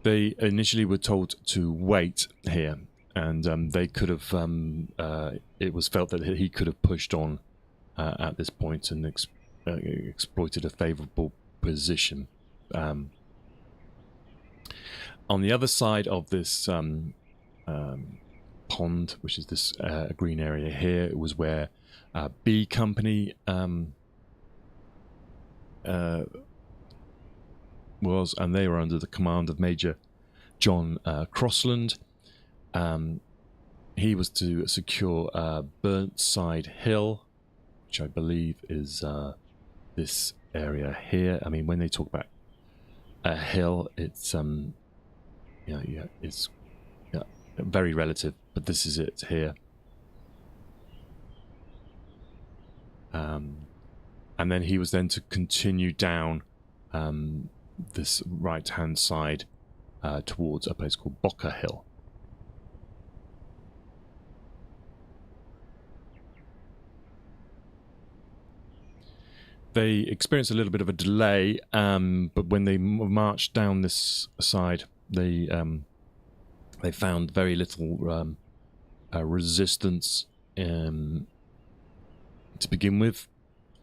they initially were told to wait here, and they could have, it was felt that he could have pushed on at this point and exploited a favourable position. On the other side of this pond, which is this green area here, it was where B Company was, and they were under the command of Major John Crossland. He was to secure Burnside Hill, which I believe is this area here. I mean, when they talk about a hill, it's it's very relative, but this is it here. And then he was then to continue down this right-hand side towards a place called Boca Hill. They experienced a little bit of a delay, but when they marched down this side, they found very little resistance to begin with.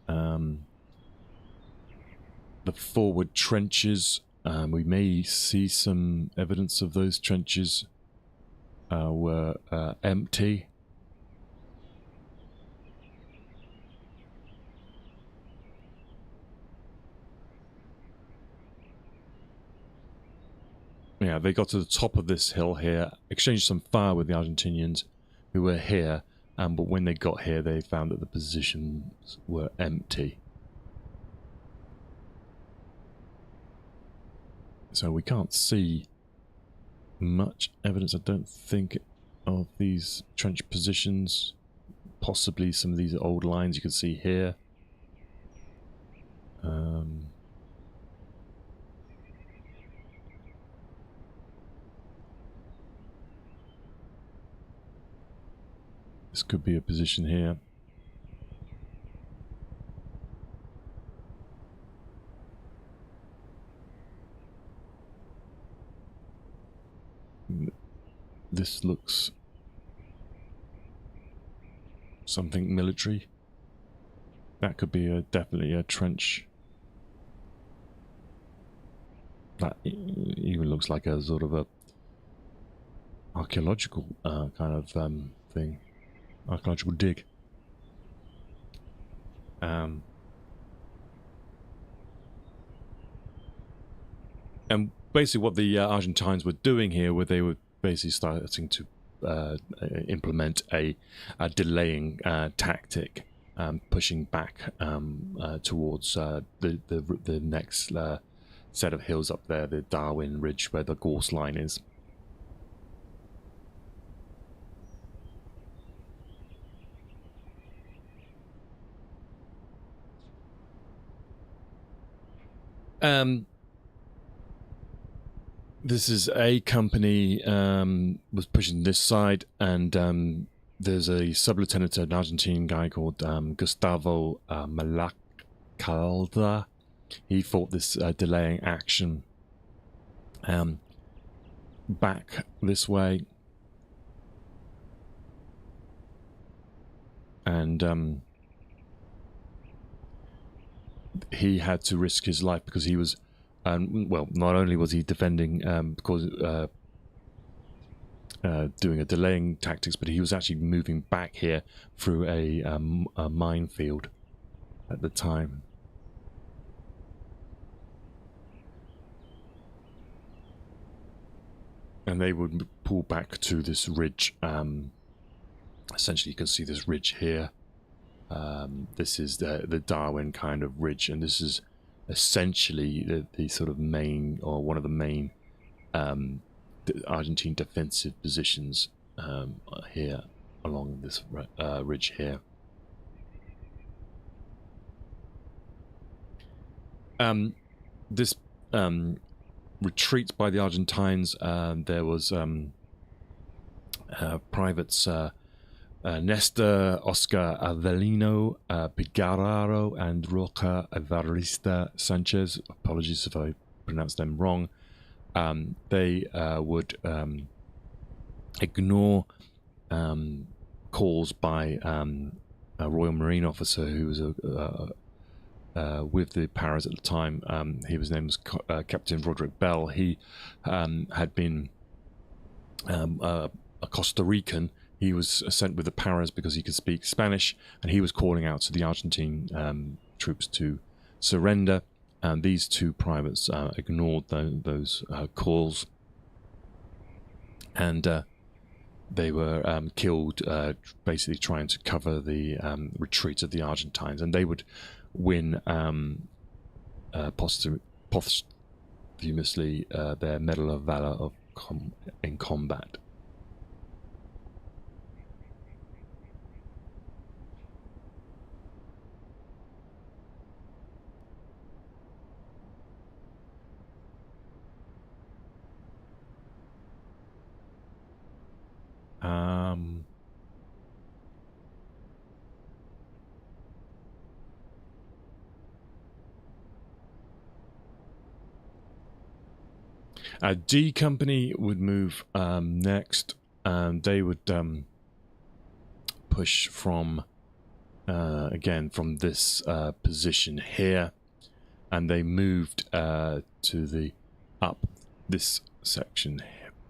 The forward trenches, we may see some evidence of those trenches were empty. Yeah, they got to the top of this hill here, exchanged some fire with the Argentinians who were here, but when they got here, they found that the positions were empty. So we can't see much evidence, I don't think, of these trench positions. Possibly some of these old lines you can see here. This could be a position here. this looks something military. That could be definitely a trench. That even looks like a sort of a archaeological kind of thing, archaeological dig. And basically what the Argentines were doing here, where they were basically starting to implement a delaying tactic, pushing back towards the next set of hills up there, the Darwin Ridge, where the gorse line is. This is a company was pushing this side, and there's a sub-lieutenant, an Argentine guy called Gustavo Malacalda. He fought this delaying action back this way, and he had to risk his life because he was, well, not only was he defending because doing a delaying tactics, but he was actually moving back here through a minefield at the time. And they would pull back to this ridge. Essentially, you can see this ridge here. This is the Darwin kind of ridge, and this is essentially the sort of main, or one of the main Argentine defensive positions here along this ridge here. This retreat by the Argentines, there was privates Nestor Oscar Avelino, Pigararo, and Roca Evarista Sanchez. Apologies if I pronounced them wrong. They would ignore calls by a Royal Marine officer who was with the Paras at the time. His name was Captain Roderick Bell. He had been a Costa Rican. He was sent with the Paras because he could speak Spanish, and he was calling out to the Argentine troops to surrender. And these two privates ignored those calls, and they were killed, basically trying to cover the retreat of the Argentines. And they would win posthumously their Medal of Valor in combat. D Company would move next, and they would push from again from this position here, and they moved to the up this section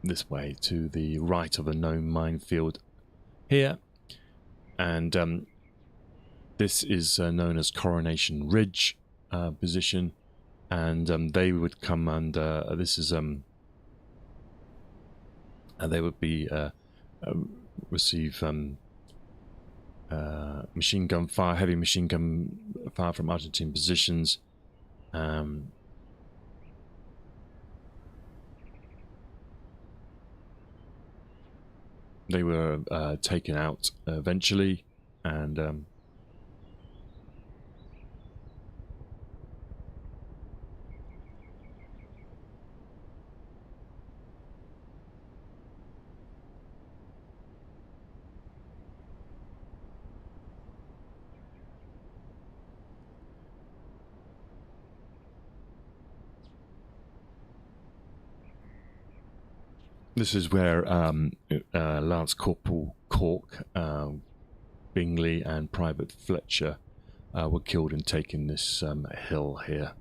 this way to the right of a known minefield here, and this is known as Coronation Ridge position. And they would come under. This is they would be receive machine gun fire, heavy machine gun fire from Argentine positions. They were taken out eventually, and This is where Lance Corporal Cork, Bingley, and Private Fletcher were killed in taking this hill here.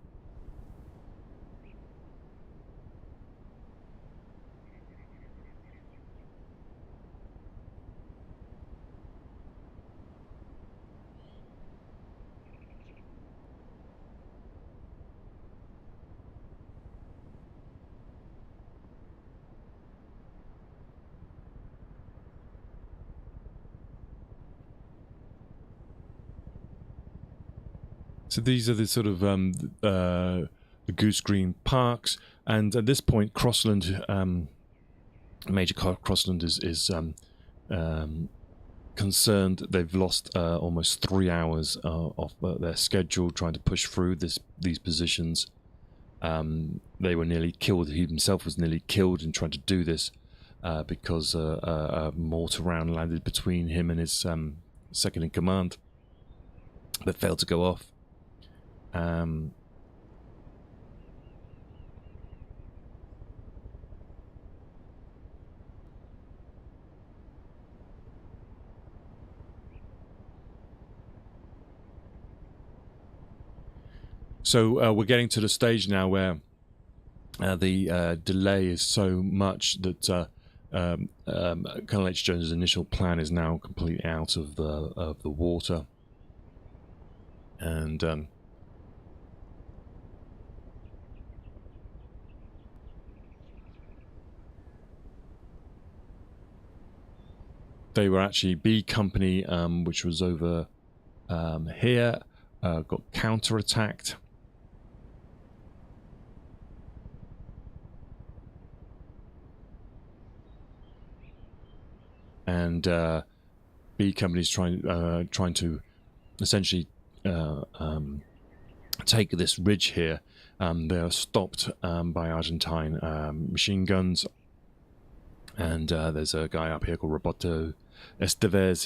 So these are the sort of the Goose Green parks, and at this point, Crossland, Major Crossland is concerned. They've lost almost 3 hours of their schedule trying to push through these positions. They were nearly killed. He himself was nearly killed in trying to do this because a mortar round landed between him and his second in command, but failed to go off. So we're getting to the stage now where the delay is so much that Colonel H. Jones's initial plan is now completely out of the water, and they were actually B Company, which was over here, got counterattacked. And B Company's trying to essentially take this ridge here. They are stopped by Argentine machine guns, and there's a guy up here called Roberto Estevez.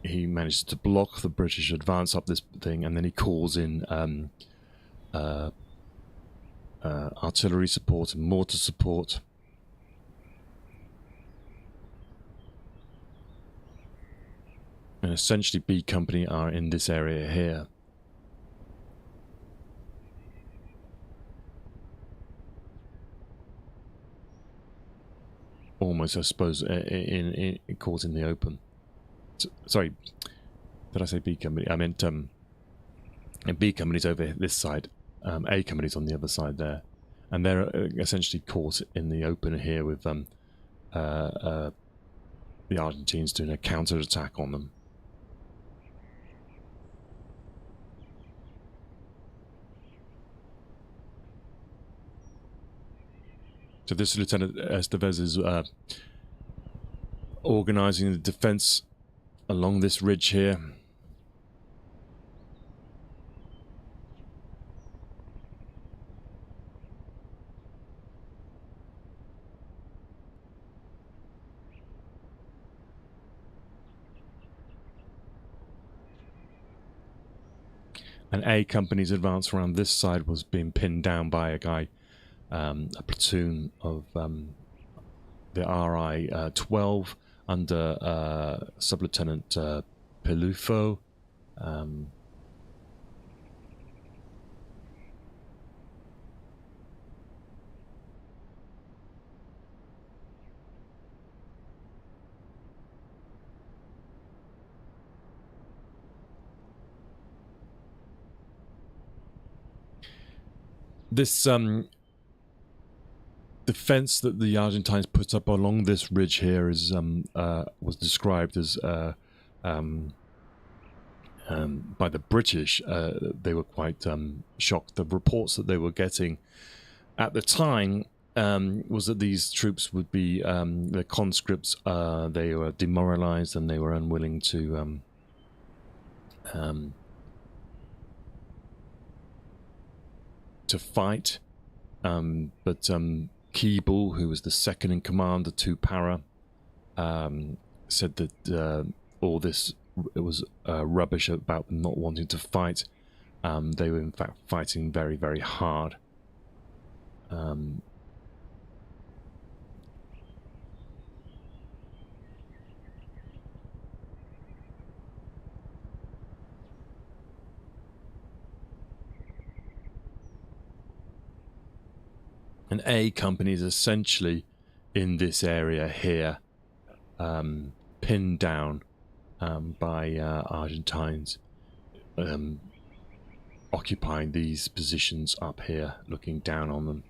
He manages to block the British advance up this thing, and then he calls in artillery support and mortar support. And essentially B Company are in this area here. Almost, I suppose, caught in the open. Sorry, did I say B Company? I meant B Company's over this side. A Company's on the other side there. And they're essentially caught in the open here with the Argentines doing a counter-attack on them. So this Lieutenant Estevez is organising the defence along this ridge here. And A Company's advance around this side was being pinned down by a guy, a platoon of the RI 12 under Sub-Lieutenant Pelufo. This defense that the Argentines put up along this ridge here is was described as by the British. They were quite shocked. The reports that they were getting at the time was that these troops would be the conscripts. They were demoralized and they were unwilling to fight, but Keeble, who was the second in command, the 2 para, said that all this was rubbish about them not wanting to fight. They were in fact fighting very, very hard. And A Company is essentially in this area here, pinned down by Argentines, occupying these positions up here, looking down on them.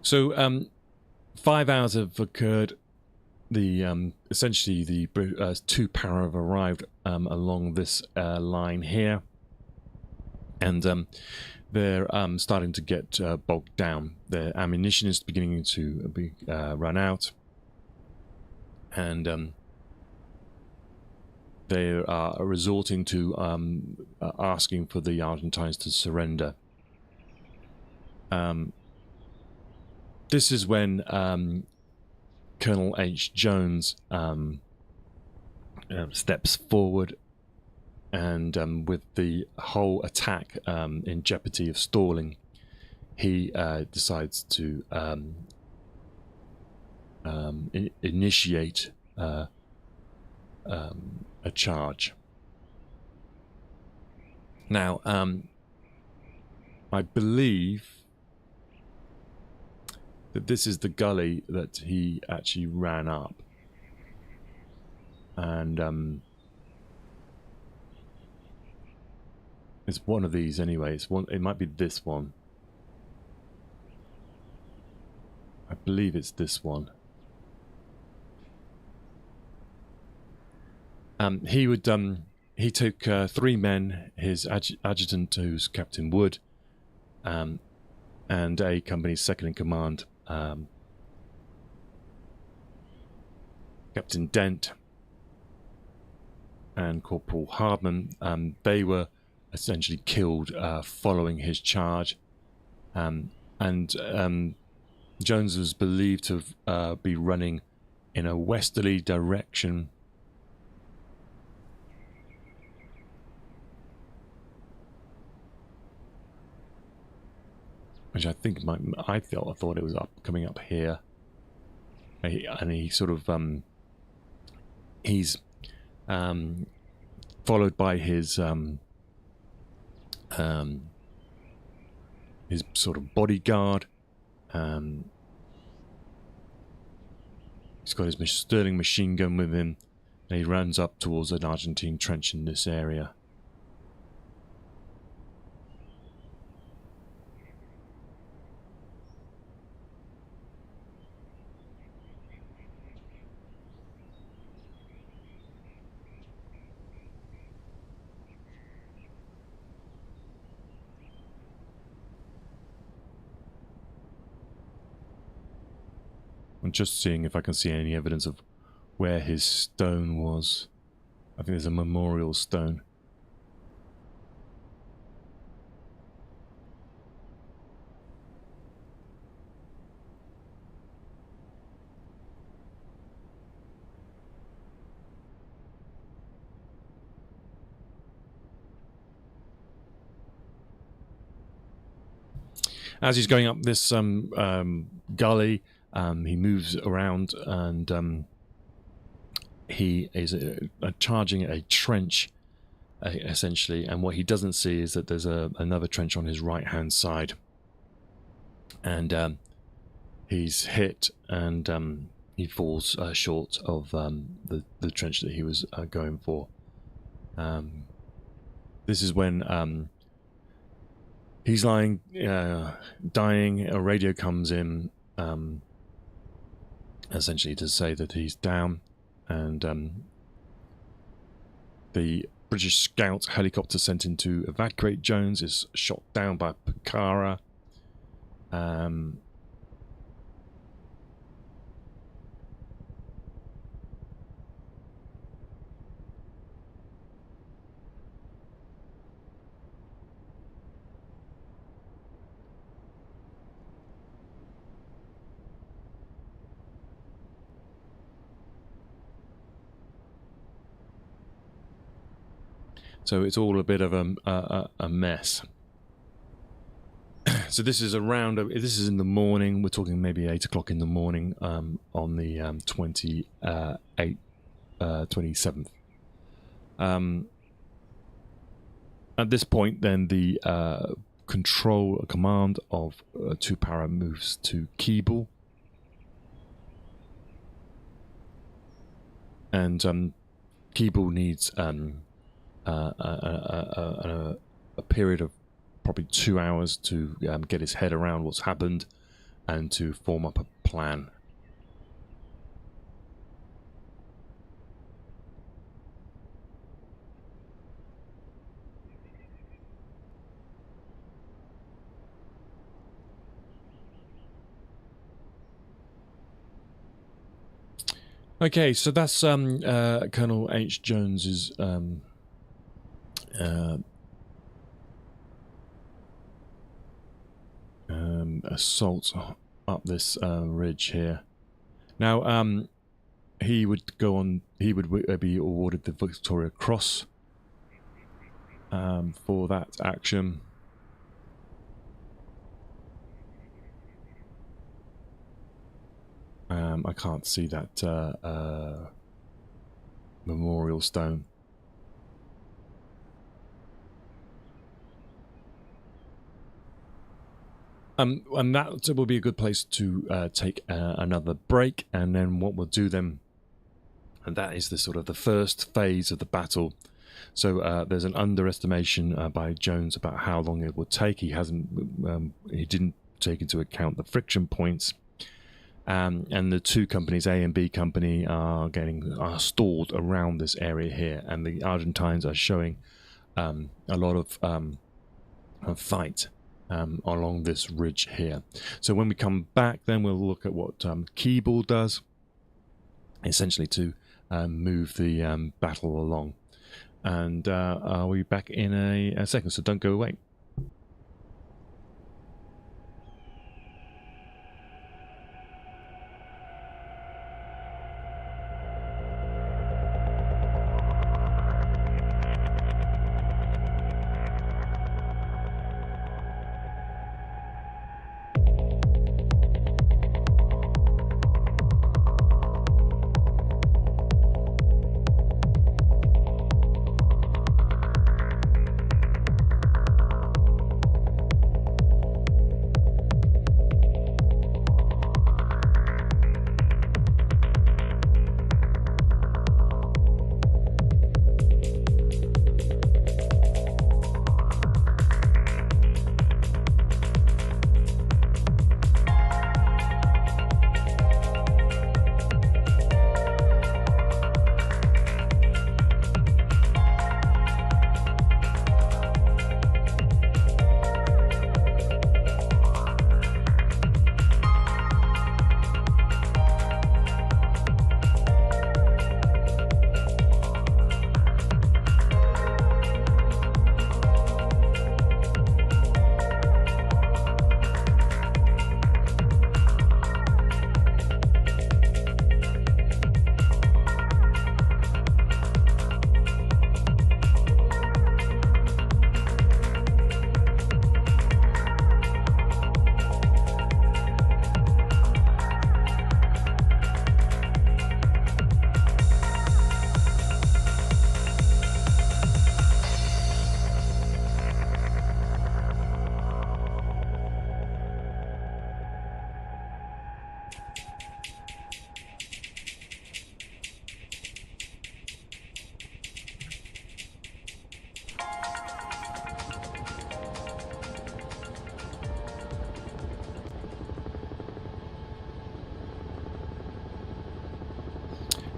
So 5 hours have occurred. The essentially the two para have arrived along this line here, and they're starting to get bogged down. Their ammunition is beginning to be run out, and they are resorting to asking for the Argentines to surrender. This is when Colonel H. Jones steps forward, and with the whole attack in jeopardy of stalling, he decides to initiate a charge. Now, I believe that this is the gully that he actually ran up, and it's one of these anyway. It might be this one. I believe it's this one. He took 3 men, his adjutant, who's Captain Wood, and A Company's second in command, Captain Dent, and Corporal Hardman. They were essentially killed following his charge, and Jones was believed to be running in a westerly direction, which I think I thought it was coming up here, and he sort of he's followed by his sort of bodyguard. He's got his Sterling machine gun with him, and he runs up towards an Argentine trench in this area. I'm just seeing if I can see any evidence of where his stone was. I think there's a memorial stone. As he's going up this gully, he moves around, and he is charging a trench, essentially. And what he doesn't see is that there's another trench on his right-hand side. And he's hit, and he falls short of the trench that he was going for. This is when he's lying, dying. A radio comes in, essentially to say that he's down, and the British scout helicopter sent in to evacuate Jones is shot down by Pucara. So it's all a bit of a mess. So this is around. This is in the morning. We're talking maybe 8 o'clock in the morning on the 27th. At this point, then the command of 2 Para moves to Keeble, and Keeble needs a period of probably 2 hours to get his head around what's happened and to form up a plan. Okay, so that's Colonel H. Jones's assault up this ridge here. Now, he would go on. He would be awarded the Victoria Cross for that action. I can't see that memorial stone. And that will be a good place to take another break, and then what we'll do then, and that is the sort of the first phase of the battle. So there's an underestimation by Jones about how long it would take. He didn't take into account the friction points. And the 2 companies, A and B company, are stalled around this area here, and the Argentines are showing a lot of fight along this ridge here. So when we come back, then we'll look at what Keeble does, essentially to move the battle along. And I'll be back in a second, so don't go away.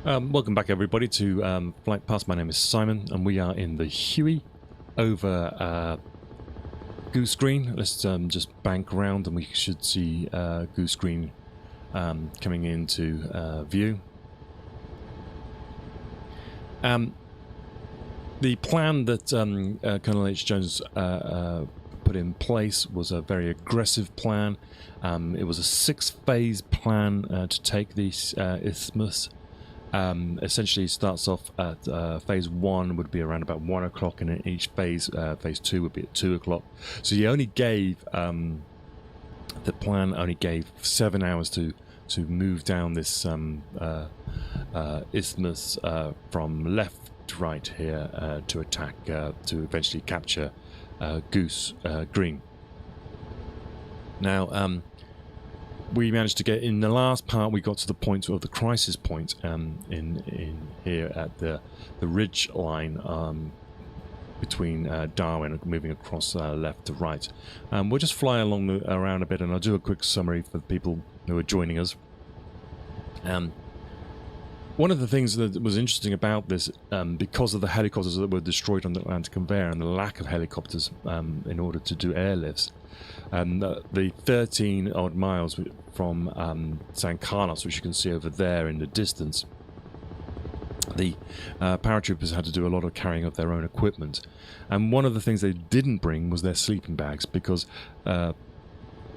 Welcome back, everybody, to Flight Pass. My name is Simon, and we are in the Huey over Goose Green. Let's just bank around, and we should see Goose Green coming into view. The plan that Colonel H. Jones put in place was a very aggressive plan. It was a 6-phase plan to take the isthmus essentially starts off at phase 1 would be around about 1 o'clock, and in each phase, phase 2 would be at 2 o'clock. So he only gave the plan only gave 7 hours to move down this isthmus from left to right here to attack, to eventually capture Goose Green. Now, we managed to get in the last part. We got to the point of the crisis point in here at the ridge line between Darwin, moving across left to right. We'll just fly along around a bit, and I'll do a quick summary for the people who are joining us. One of the things that was interesting about this, because of the helicopters that were destroyed on the Atlantic Conveyor and the lack of helicopters in order to do airlifts, the 13 odd miles from San Carlos, which you can see over there in the distance, the paratroopers had to do a lot of carrying of their own equipment. And one of the things they didn't bring was their sleeping bags, because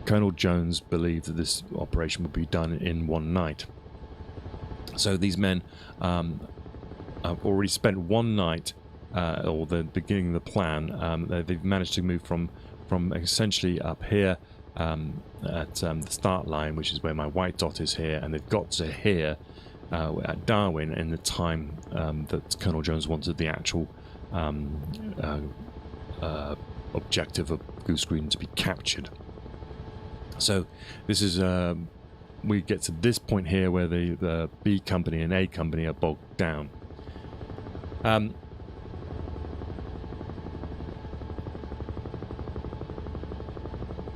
Colonel Jones believed that this operation would be done in one night. So these men have already spent one night, or the beginning of the plan. They've managed to move from essentially up here at the start line, which is where my white dot is here, and they've got to here at Darwin in the time that Colonel Jones wanted the actual objective of Goose Green to be captured. So this is we get to this point here where the B company and A company are bogged down.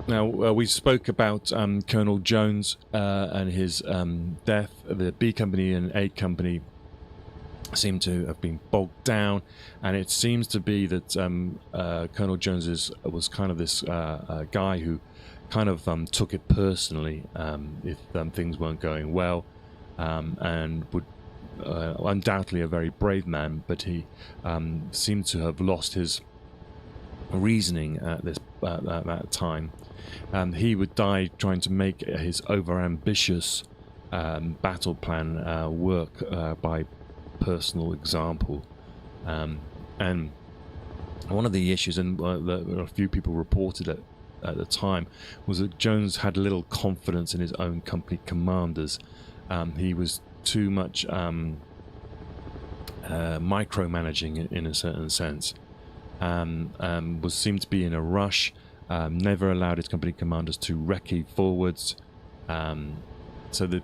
Now, we spoke about Colonel Jones and his death. The B company and A company seem to have been bogged down, and it seems to be that Colonel Jones was kind of this guy who kind of took it personally if things weren't going well, and would undoubtedly a very brave man, but he seemed to have lost his reasoning at that time. He would die trying to make his over-ambitious battle plan work by personal example. And one of the issues, and a few people reported it at the time, was that Jones had little confidence in his own company commanders. He was too much micromanaging in a certain sense. Seemed to be in a rush, never allowed his company commanders to recce forwards. So the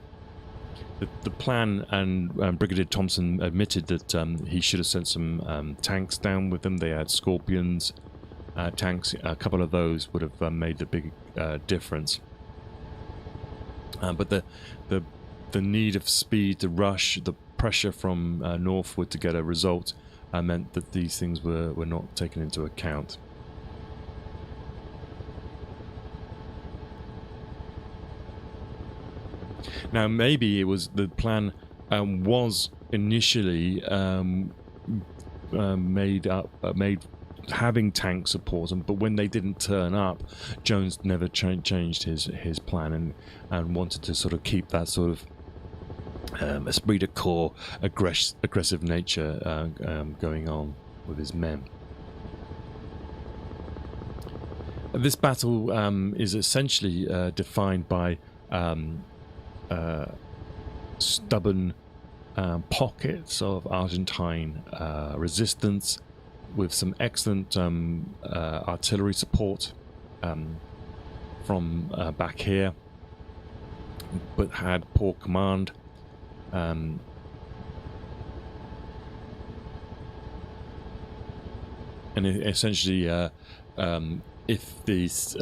plan, and Brigadier Thompson admitted that he should have sent some tanks down with them. They had Scorpions tanks. A couple of those would have made the big difference. But the need of speed, the rush, the pressure from northward to get a result meant that these things were not taken into account. Now, maybe it was the plan was initially made having tank support, but when they didn't turn up, Jones never changed his plan and wanted to sort of keep that sort of esprit de corps, aggressive nature going on with his men. This battle is essentially defined by stubborn pockets of Argentine resistance, with some excellent artillery support from back here, but had poor command. And essentially, if this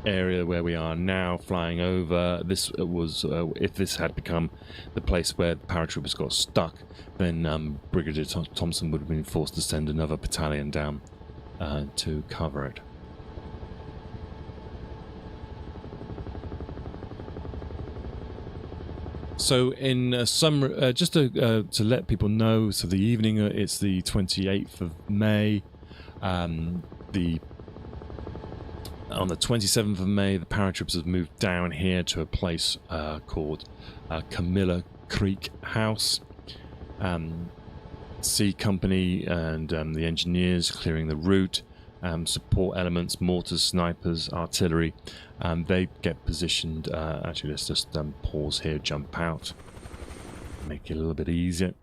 area where we are now flying over, this was if this had become the place where the paratroopers got stuck, then Brigadier Thompson would have been forced to send another battalion down to cover it. So in some, just to let people know, so the evening, it's the 28th of May. On the 27th of May, the paratroopers have moved down here to a place called Creek House. C Company and the engineers clearing the route. Support elements, mortars, snipers, artillery. They get positioned. Actually, let's just pause here, jump out, make it a little bit easier.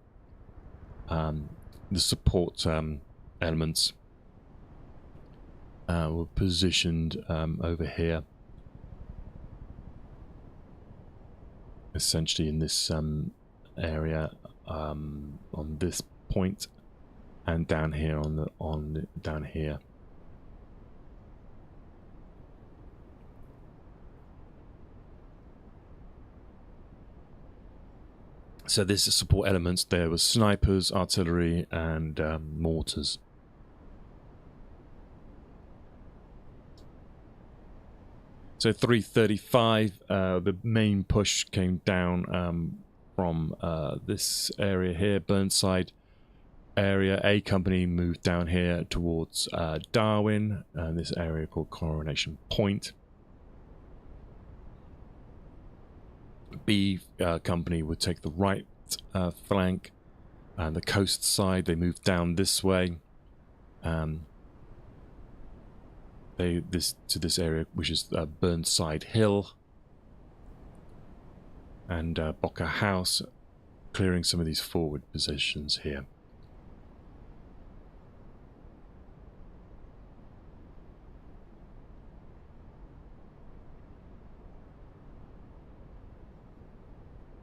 The support elements were positioned over here, essentially in this area on this point, and down here down here. So this support elements, there was snipers, artillery, and mortars. So 3:35, the main push came down from this area here, Burnside area. A Company moved down here towards Darwin, and this area called Coronation Point. B Company would take the right flank and the coast side. They moved down this way, to this area, which is Burnside Hill and Bocker House, clearing some of these forward positions here.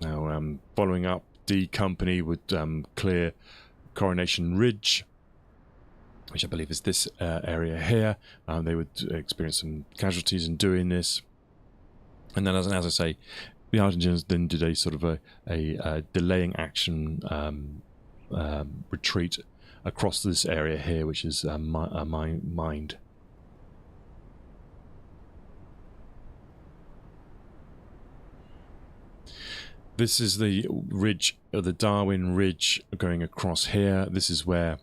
Now, following up, D Company would clear Coronation Ridge, which I believe is this area here. They would experience some casualties in doing this. And then, as I say, the Argentines then did a sort of a delaying action retreat across this area here, which is mined. This is the ridge, the Darwin Ridge, going across here. This is where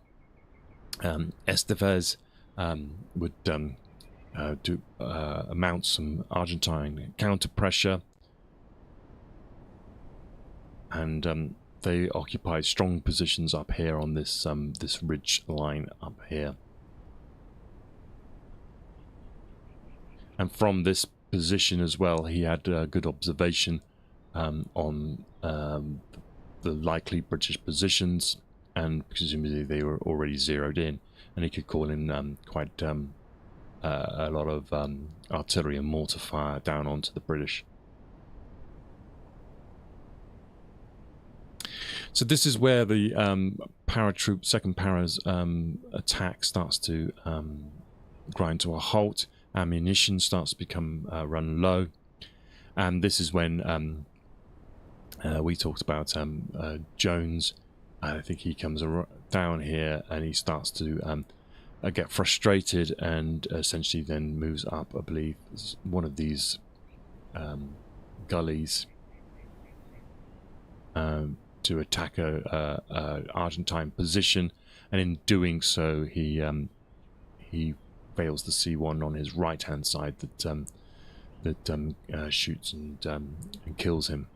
MSFS would mount some Argentine counter pressure, and they occupied strong positions up here on this this ridge line up here. And from this position as well, he had good observation on the likely British positions, and presumably they were already zeroed in, and he could call in quite a lot of artillery and mortar fire down onto the British. So this is where the paratroop, second para's attack starts to grind to a halt. Ammunition starts to become run low, and this is when we talked about Jones. I think he comes down here and he starts to get frustrated, and essentially then moves up, I believe, one of these gullies to attack a Argentine position, and in doing so he fails to see one on his right hand side that shoots and kills him.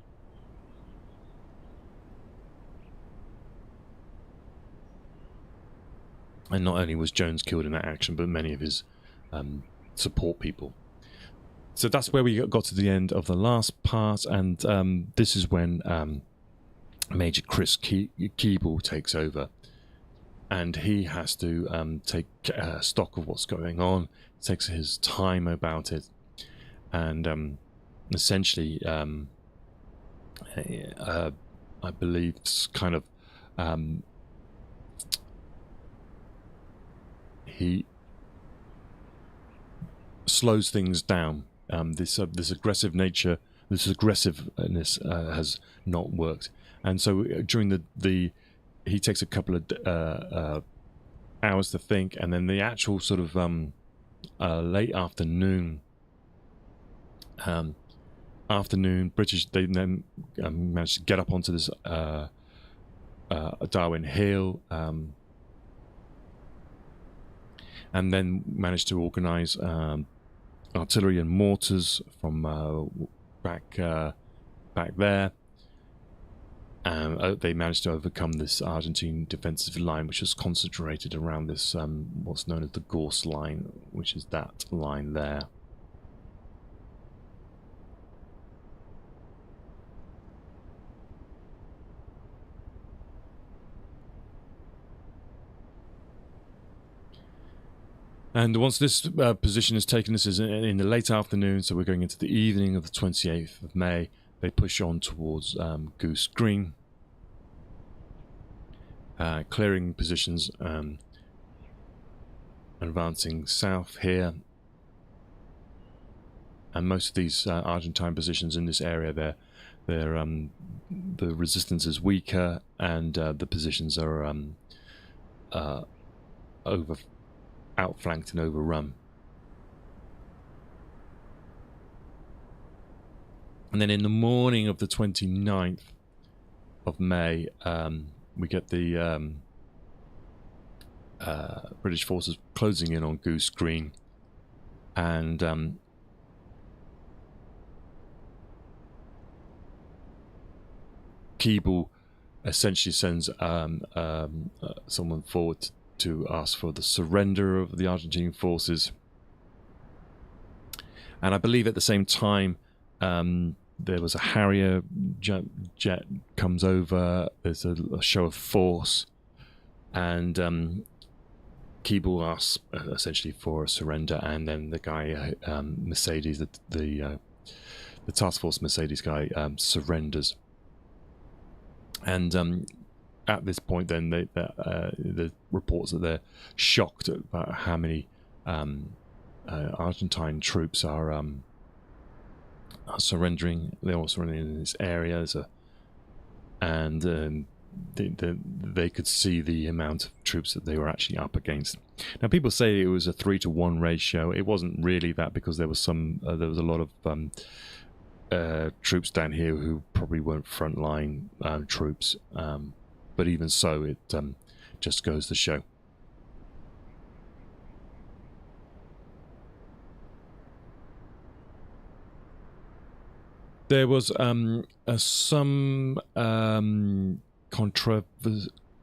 And not only was Jones killed in that action, but many of his support people. So that's where we got to the end of the last part, and this is when Major Chris Keeble takes over, and he has to take stock of what's going on. He takes his time about it, and essentially, I believe, kind of he slows things down. This aggressive nature, this aggressiveness has not worked, and so during he takes a couple of hours to think, and then the actual sort of late afternoon, British, they then managed to get up onto this Darwin Hill, and then managed to organise artillery and mortars from back there, they managed to overcome this Argentine defensive line, which was concentrated around this what's known as the Gorse line, which is that line there. And once this position is taken, this is in the late afternoon, so we're going into the evening of the 28th of May, they push on towards Goose Green, clearing positions and advancing south here. And most of these Argentine positions in this area, the resistance is weaker, and the positions are outflanked and overrun. And then in the morning of the 29th of May, we get the British forces closing in on Goose Green, and Keeble essentially sends someone forward to ask for the surrender of the Argentine forces. And I believe at the same time there was a Harrier jet comes over. There's a show of force, and Keeble asks essentially for a surrender, and then the guy Mercedes, the task force Mercedes guy, surrenders. And at this point, then the reports that they're shocked about how many Argentine troops are surrendering. They're all surrendering in this area, and they could see the amount of troops that they were actually up against. Now, people say it was a 3-to-1 ratio. It wasn't really that, because there was a lot of troops down here who probably weren't frontline troops. But even so, it just goes to show. There was some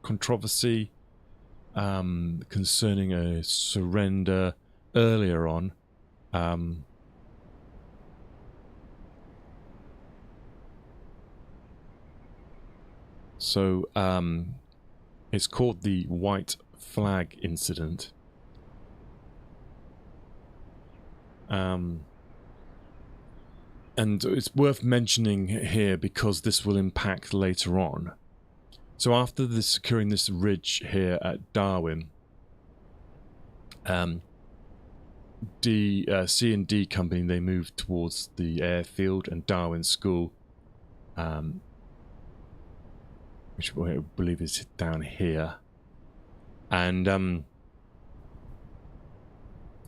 controversy concerning a surrender earlier on. So it's called the White Flag Incident. And it's worth mentioning here because this will impact later on. So after securing this ridge here at Darwin, C&D Company, they moved towards the airfield and Darwin School, which I believe is down here. And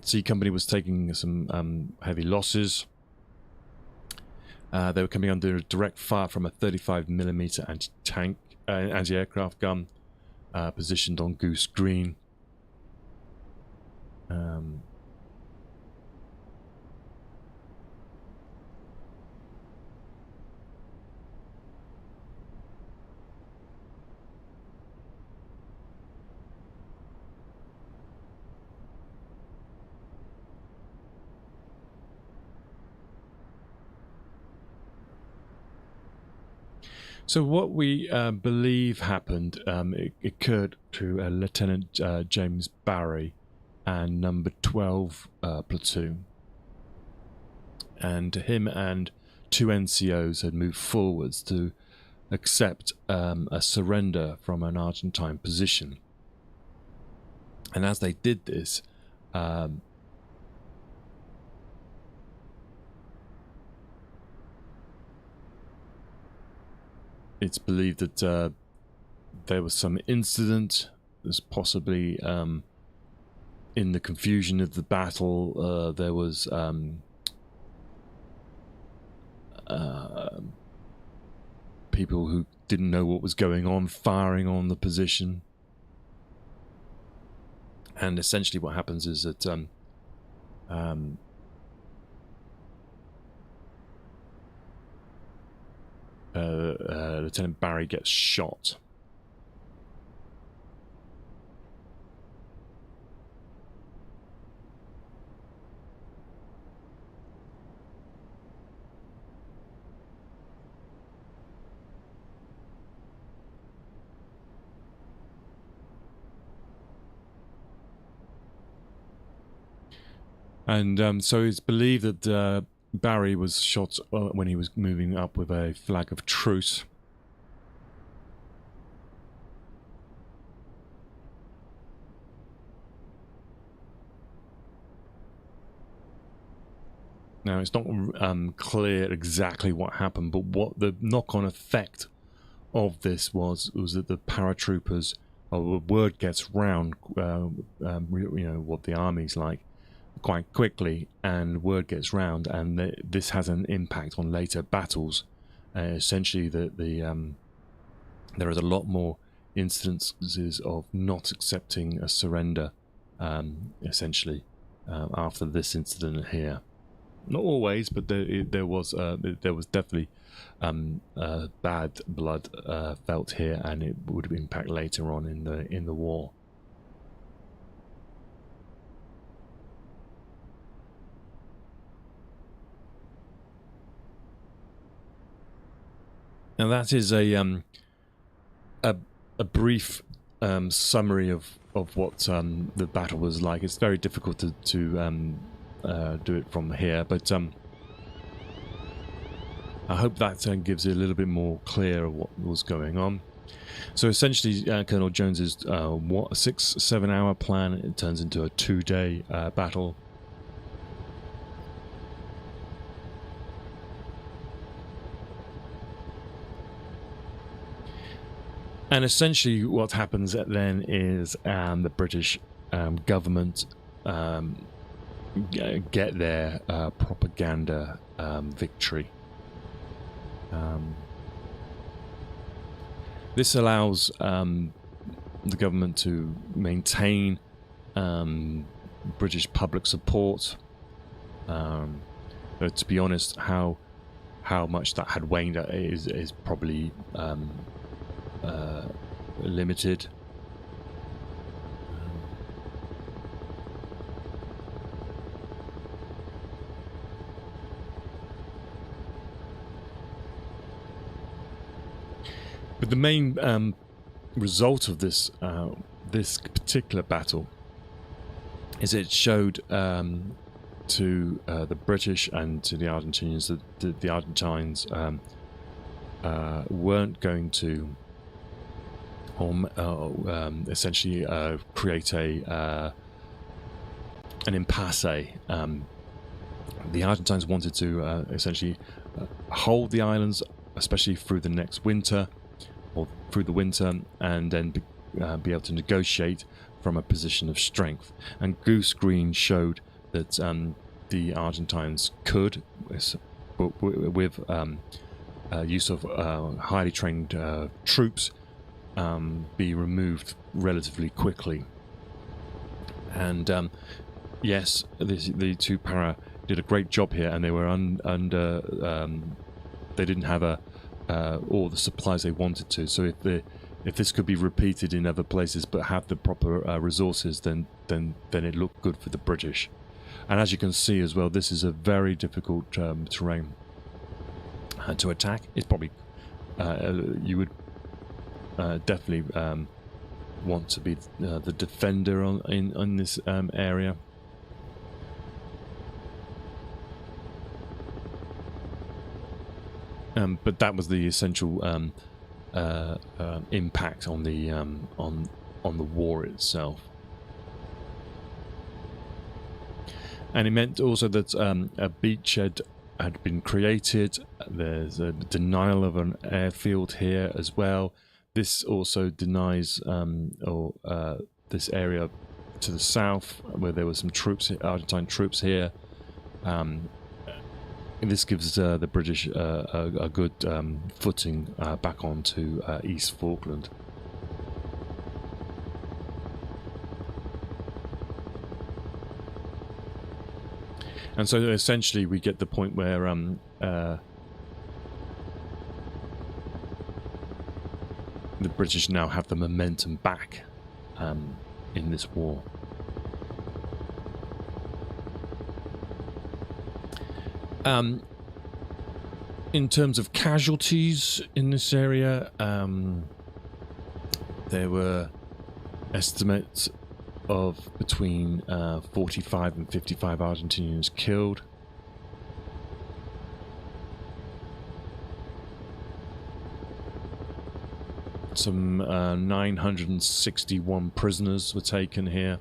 C Company was taking some heavy losses. They were coming under direct fire from a 35mm anti-tank, anti-aircraft gun positioned on Goose Green. So what we believe happened, it occurred to Lieutenant James Barry and number 12 platoon. And him and 2 NCOs had moved forwards to accept a surrender from an Argentine position. And as they did this, it's believed that there was some incident. There's possibly in the confusion of the battle, there was people who didn't know what was going on firing on the position. And essentially what happens is that Lieutenant Barry gets shot. And so it's believed that Barry was shot when he was moving up with a flag of truce. Now, it's not clear exactly what happened, but what the knock-on effect of this was that the paratroopers, word gets round, you know, what the army's like, quite quickly, and word gets round, and this has an impact on later battles. Essentially, there is a lot more instances of not accepting a surrender, essentially, after this incident here. Not always, but there was definitely bad blood felt here, and it would impact later on in the war. Now that is a brief summary of what the battle was like. It's very difficult to do it from here, but I hope that gives you a little bit more clear of what was going on. So essentially, Colonel Jones's 6-7 hour plan, it turns into a 2-day battle. And essentially what happens then is the British government get their propaganda victory. This allows the government to maintain British public support. But to be honest, how much that had waned is probably limited. But the main result of this particular battle is it showed to the British and to the Argentinians that the Argentines weren't going to essentially create an impasse. The Argentines wanted to essentially hold the islands, especially through the next winter, or through the winter, and then be able to negotiate from a position of strength. And Goose Green showed that the Argentines could, with use of highly trained troops, be removed relatively quickly. And yes, the two para did a great job here, and they were under they didn't have all the supplies they wanted to. So if this could be repeated in other places but have the proper resources, then it looked good for the British. And as you can see as well, this is a very difficult terrain to attack. It's probably you would definitely want to be the defender in this area. But that was the essential impact on the war itself. And it meant also that a beachhead had been created. There's a denial of an airfield here as well. This also denies this area to the south, where there were some troops, Argentine troops here. And this gives the British a good footing back onto East Falkland. And so essentially we get the point where the British now have the momentum back in this war. In terms of casualties in this area, there were estimates of between 45 and 55 Argentinians killed. Some 961 prisoners were taken here.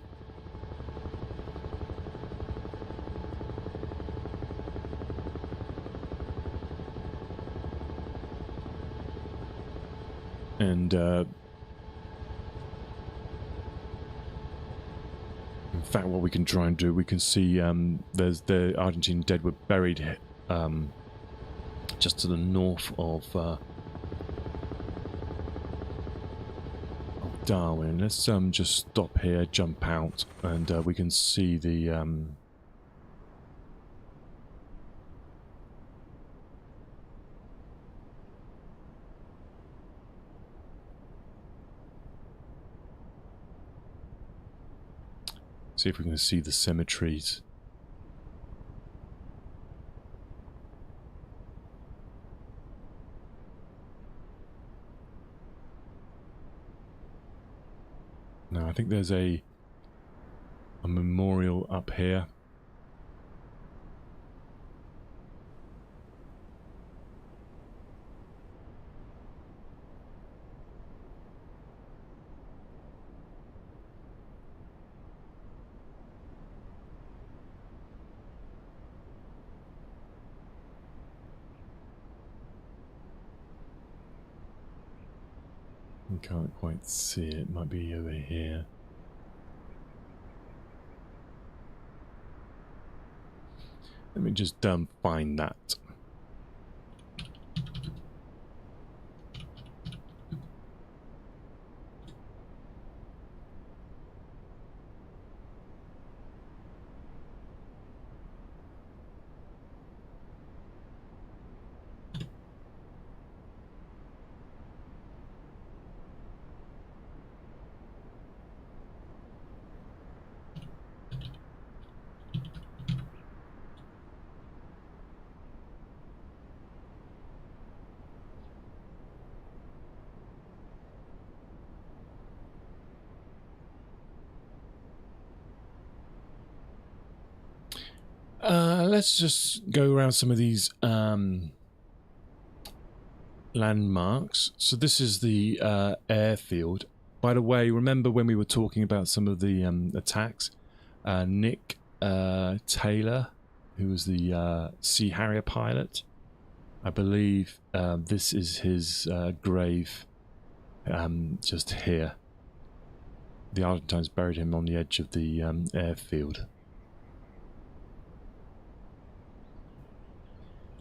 And in fact, what we can try and do, we can see there's the Argentine dead were buried just to the north of Darwin. Let's just stop here, jump out, and we can see the see if we can see the cemeteries. Now, I think there's a memorial up here. I can't quite see it. It might be over here. Let me just find that. Let's just go around some of these landmarks. So this is the airfield. By the way, remember when we were talking about some of the attacks? Nick Taylor, who was the Sea Harrier pilot, I believe this is his grave just here. The Argentines buried him on the edge of the airfield.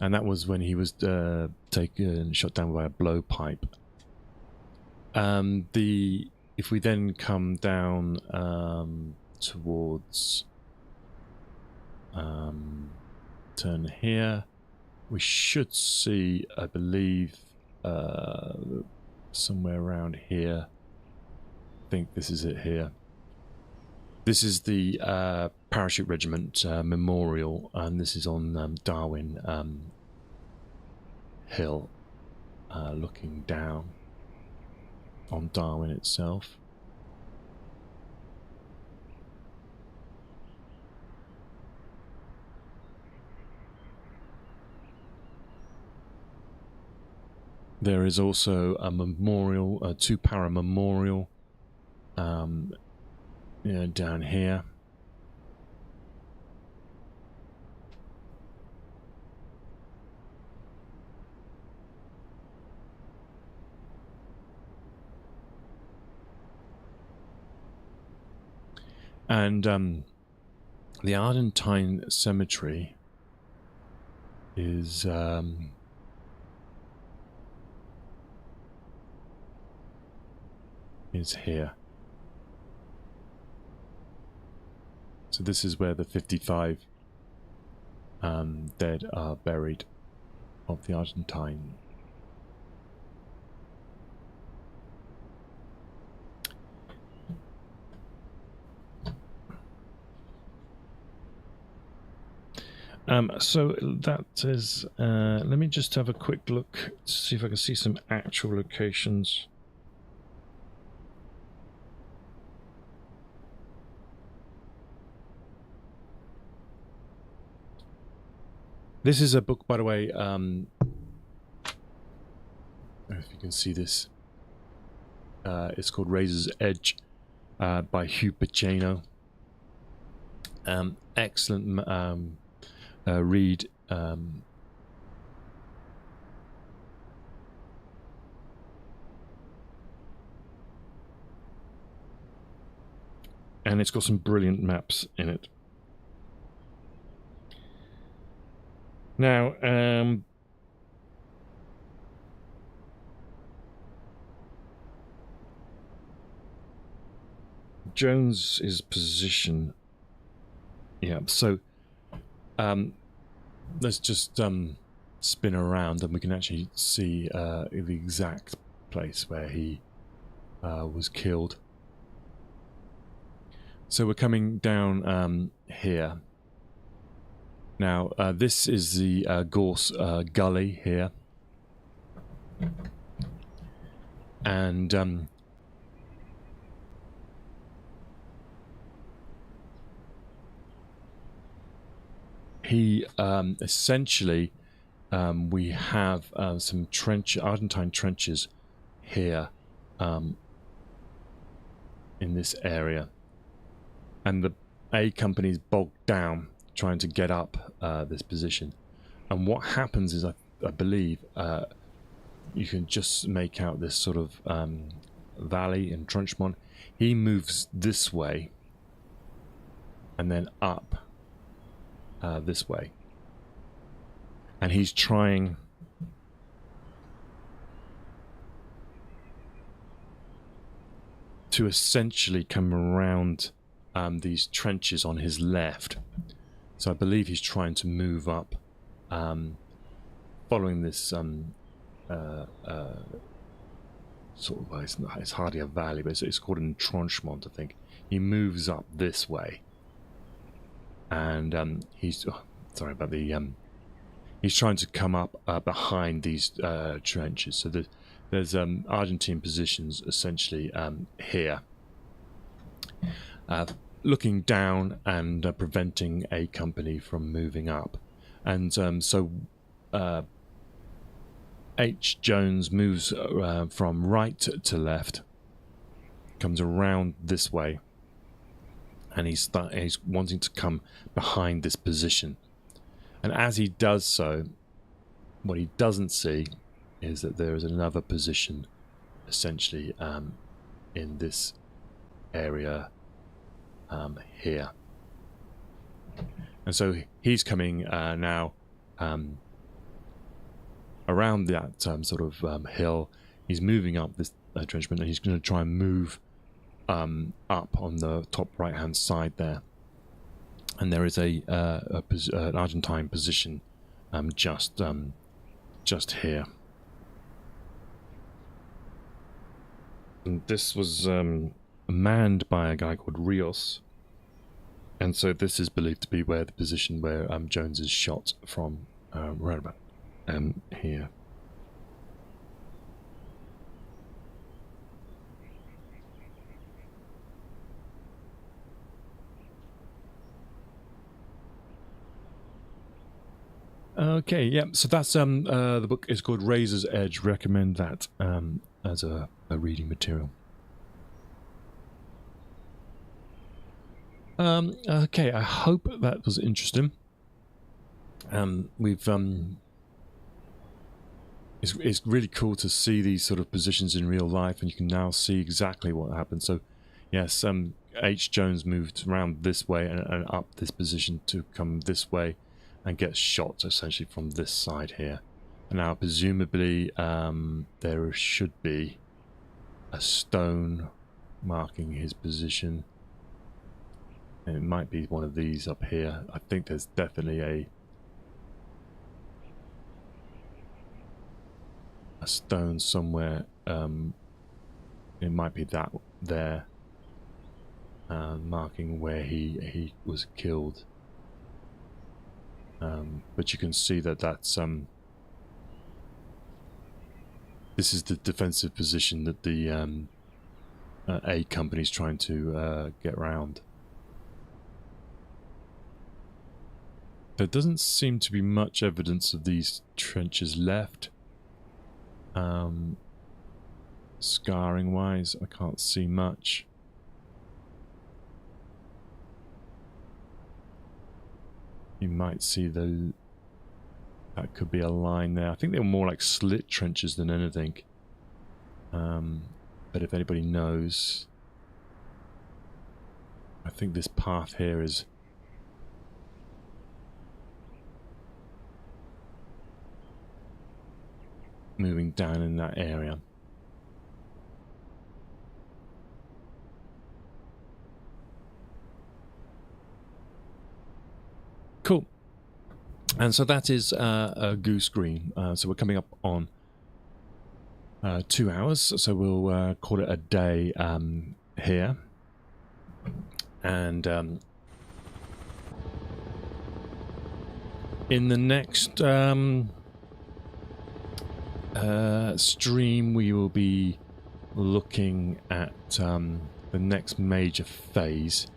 And that was when he was shot down by a blowpipe. If we then come down towards turn here, we should see, I believe, somewhere around here. I think this is it here. This is the Parachute Regiment Memorial, and this is on Darwin Hill, looking down on Darwin itself. There is also a memorial, a two-para memorial, down here. And the Argentine cemetery is here. So this is where the 55 dead are buried of the Argentine. So that is, let me just have a quick look to see if I can see some actual locations. This is a book, by the way, I don't know if you can see this. It's called Razor's Edge by Huey. Excellent read. And it's got some brilliant maps in it. Now, Jones's position. Yeah, so let's just spin around and we can actually see the exact place where he was killed. So we're coming down here. Now, this is the Gorse Gully here. And he essentially, we have some Argentine trenches here in this area. And the A company's bogged down trying to get up this position. And what happens is, I believe, you can just make out this sort of valley and entrenchment. He moves this way and then up this way. And he's trying to essentially come around these trenches on his left. So I believe he's trying to move up, following this sort of, it's hardly a valley, but it's called an entrenchment, I think. He moves up this way, and he's sorry about the he's trying to come up behind these trenches. So there's Argentine positions essentially here. Looking down and preventing A company from moving up. And so H. Jones moves from right to left, comes around this way, and he's wanting to come behind this position. And as he does so, what he doesn't see is that there is another position essentially in this area here. And so he's coming now around that sort of hill. He's moving up this entrenchment, and he's going to try and move up on the top right hand side there. And there is an Argentine position just here. And this was manned by a guy called Rios, and so this is believed to be where the position where Jones is shot from, right about here. Okay, yeah, so that's the book is called Razor's Edge. Recommend that as a reading material. Okay, I hope that was interesting. It's really cool to see these sort of positions in real life, and you can now see exactly what happened. So, yes, H. Jones moved around this way and up this position to come this way and get shot essentially from this side here. And now, presumably, there should be a stone marking his position. And it might be one of these up here. I think there's definitely a stone somewhere. It might be that there, marking where he was killed. But you can see that that's this is the defensive position that the A company is trying to get round. There doesn't seem to be much evidence of these trenches left. Scarring wise, I can't see much. You might see that could be a line there. I think they were more like slit trenches than anything. But if anybody knows, I think this path here is moving down in that area. Cool. And so that is Goose Green. So we're coming up on 2 hours. So we'll call it a day here. And in the next stream, we will be looking at the next major phase.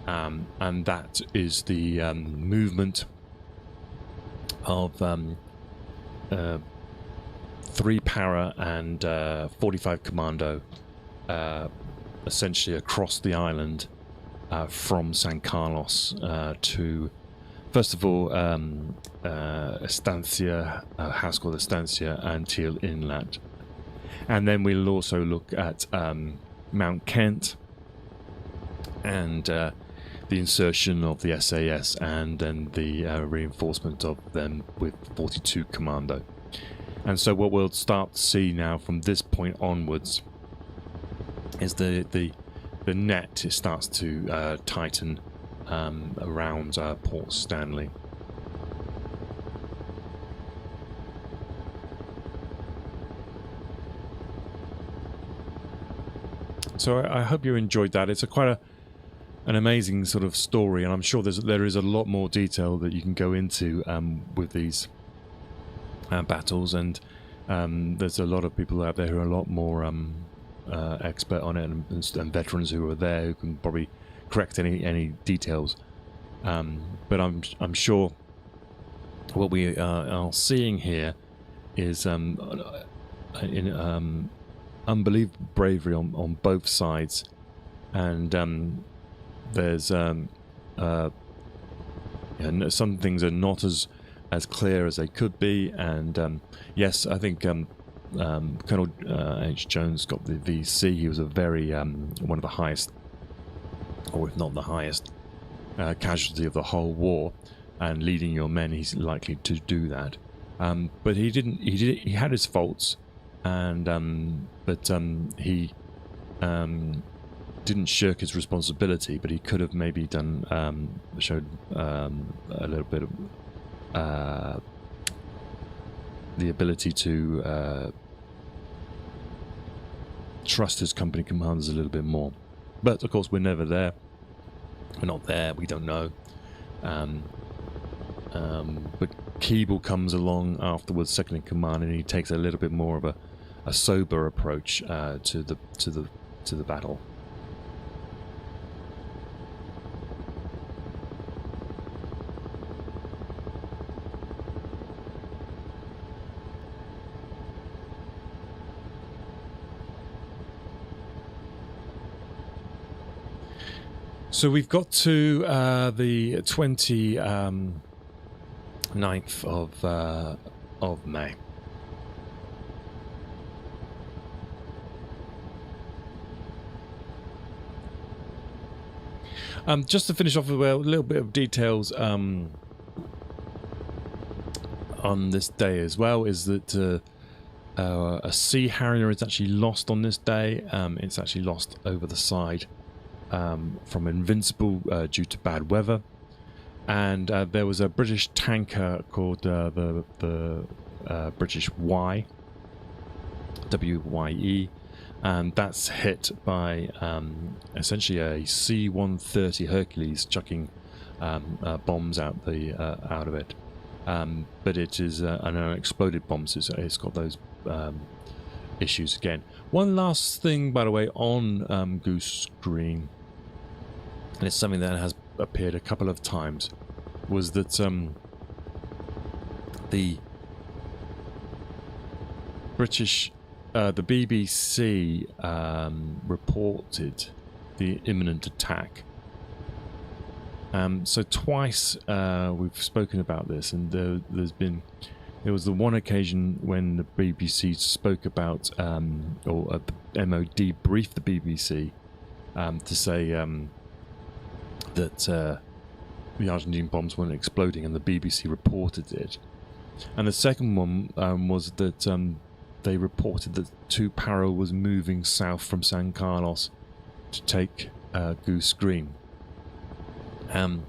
And that is the movement of 3 para and 45 commando essentially across the island from San Carlos to, first of all, Estancia, a house called Estancia, and Teal Inlet. And then we'll also look at Mount Kent and the insertion of the SAS, and then the reinforcement of them with 42 Commando. And so what we'll start to see now from this point onwards is the net starts to tighten around Port Stanley. So I hope you enjoyed that. It's quite an amazing sort of story, and I'm sure there is a lot more detail that you can go into with these battles, and there's a lot of people out there who are a lot more expert on it, and veterans who are there who can probably correct any details. But I'm sure what we are seeing here is unbelievable bravery on both sides, and there's some things are not as clear as they could be, and yes, I think Colonel H. Jones got the VC. He was a very one of the highest, or if not the highest, casualty of the whole war, and leading your men, he's likely to do that. But he didn't. He had his faults, and but he didn't shirk his responsibility. But he could have maybe done showed a little bit of the ability to trust his company commanders a little bit more. But of course, we're never there. We're not there. We don't know. But Keeble comes along afterwards, second in command, and he takes a little bit more of a sober approach to the battle. So we've got to the 29th of May. Just to finish off with a little bit of details on this day as well, is that a Sea Harrier is actually lost on this day. It's actually lost over the side from Invincible due to bad weather, and there was a British tanker called the British WYE, and that's hit by essentially a C-130 Hercules chucking bombs out of it. But it is an unexploded bomb, so it's got those issues again. One last thing, by the way, on Goose Green, and it's something that has appeared a couple of times, was that the British, the BBC reported the imminent attack. So twice we've spoken about this, and there was the one occasion when the BBC spoke about, or the MOD briefed the BBC to say that the Argentine bombs weren't exploding, and the BBC reported it. And the second one was that they reported that 2 Para was moving south from San Carlos to take Goose Green. And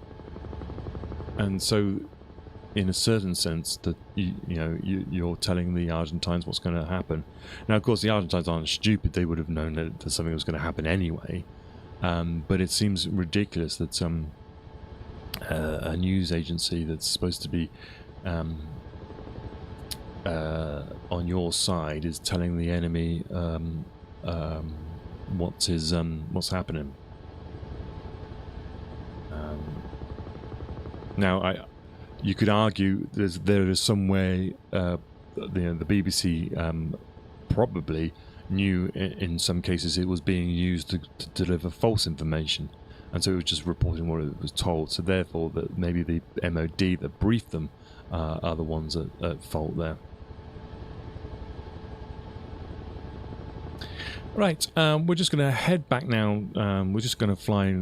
so, in a certain sense, that you're telling the Argentines what's going to happen. Now, of course, the Argentines aren't stupid; they would have known that something was going to happen anyway. But it seems ridiculous that a news agency that's supposed to be on your side is telling the enemy what's happening. Now, you could argue there is some way the BBC probably knew in some cases it was being used to deliver false information, and so it was just reporting what it was told. So therefore, that maybe the MOD that briefed them are the ones at fault there. Right, we're just going to head back now. We're just going to fly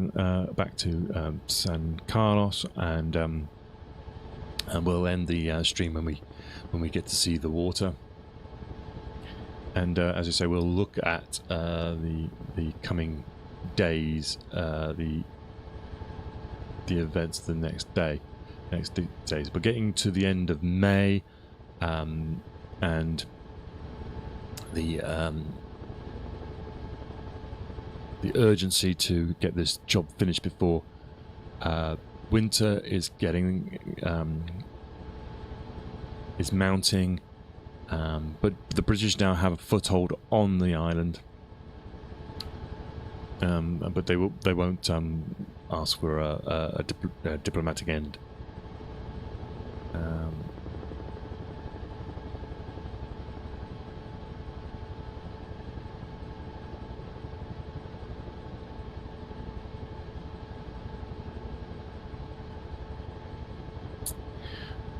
back to San Carlos, and we'll end the stream when we get to see the water. And as I say, we'll look at the coming days, the events the next days. We're getting to the end of May, and the urgency to get this job finished before winter is mounting, but the British now have a foothold on the island, but they won't ask for a diplomatic end.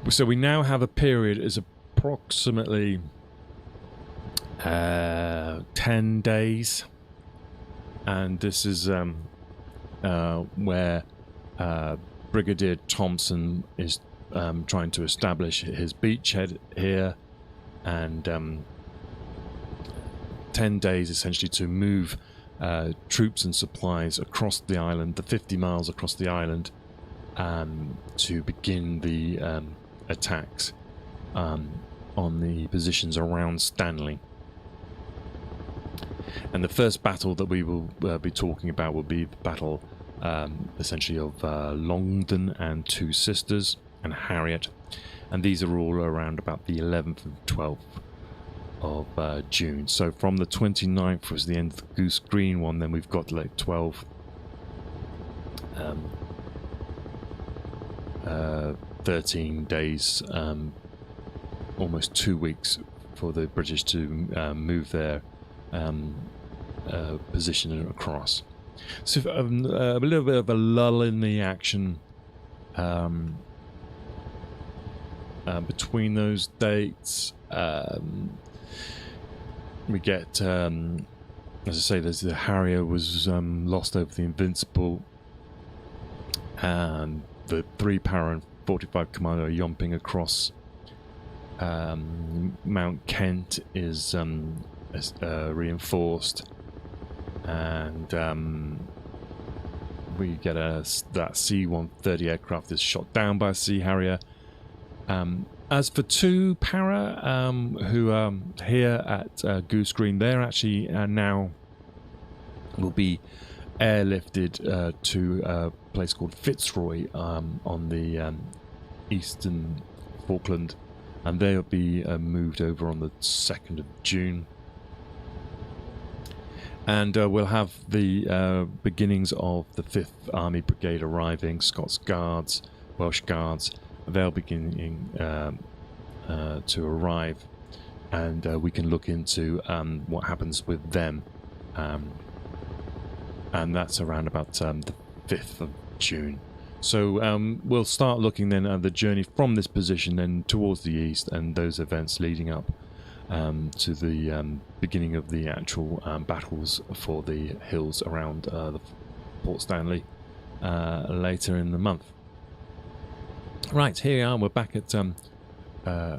So we now have a period is approximately 10 days, and this is where Brigadier Thompson is trying to establish his beachhead here, and 10 days essentially to move troops and supplies across the island, the 50 miles across the island, to begin the attacks on the positions around Stanley. And the first battle that we will be talking about will be the battle essentially of Longdon and Two Sisters and Harriet, and these are all around about the 11th and 12th of June. So from the 29th was the end of the Goose Green one, then we've got like 12 13 days, almost 2 weeks for the British to move their position across. So a little bit of a lull in the action between those dates. We get, as I say, there's the Harrier was lost over the Invincible, and the 3 Para and 45 Commando are yomping across. Mount Kent is reinforced, and we get that C-130 aircraft is shot down by a Sea Harrier. As for 2 Para who are here at Goose Green, they're actually now will be airlifted to place called Fitzroy on the eastern Falkland, and they'll be moved over on the 2nd of June. And we'll have the beginnings of the 5th Army Brigade arriving, Scots Guards, Welsh Guards. They'll beginning to arrive, and we can look into what happens with them. And that's around about the 5th of June. So we'll start looking then at the journey from this position then towards the east and those events leading up to the beginning of the actual battles for the hills around the Port Stanley later in the month. Right, here we are. We're back at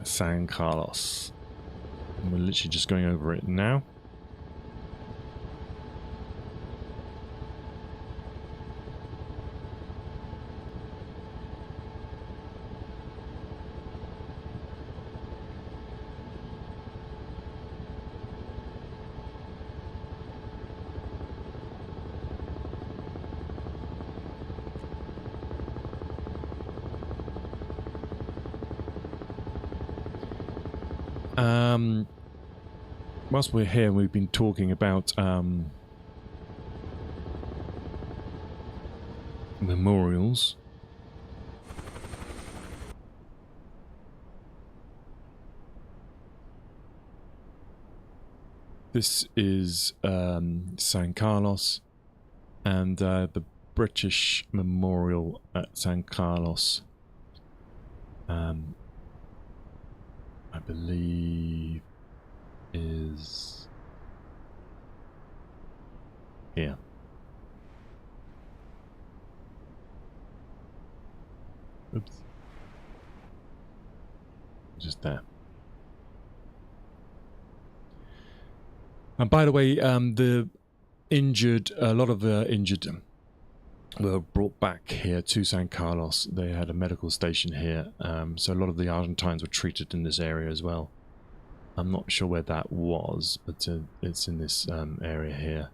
San Carlos. And we're literally just going over it now. Whilst we're here, we've been talking about memorials. This is San Carlos, and the British Memorial at San Carlos, I believe, is here. Oops. Just there. And by the way, the injured, a lot of the injured were brought back here to San Carlos. They had a medical station here, so a lot of the Argentines were treated in this area as well. I'm not sure where that was, but it's in this area here.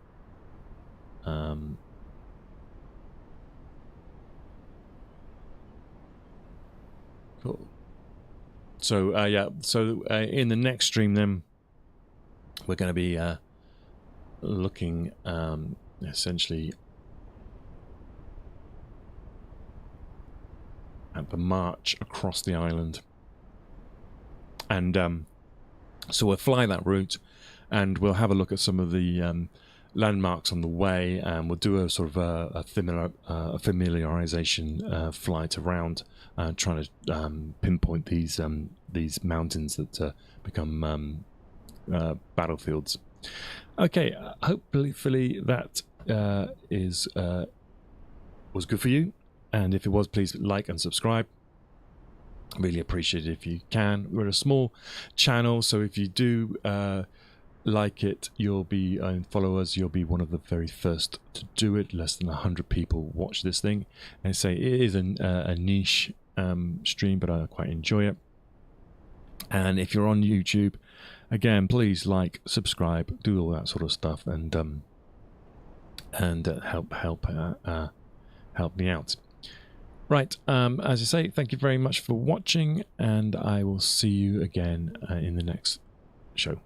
Cool. So yeah, so in the next stream then, we're going to be looking essentially at the march across the island, and so we'll fly that route, and we'll have a look at some of the landmarks on the way, and we'll do a sort of a familiarization flight around, trying to pinpoint these mountains that become battlefields. Okay, hopefully that was good for you, and if it was, please like and subscribe. Really appreciate it if you can. We're a small channel, so if you do like it, you'll be and follow us, you'll be one of the very first to do it. Less than 100 people watch this thing, and I say it is a niche stream, but I quite enjoy it. And if you're on YouTube, again, please like, subscribe, do all that sort of stuff, and help me out. Right, as I say, thank you very much for watching, and I will see you again in the next show.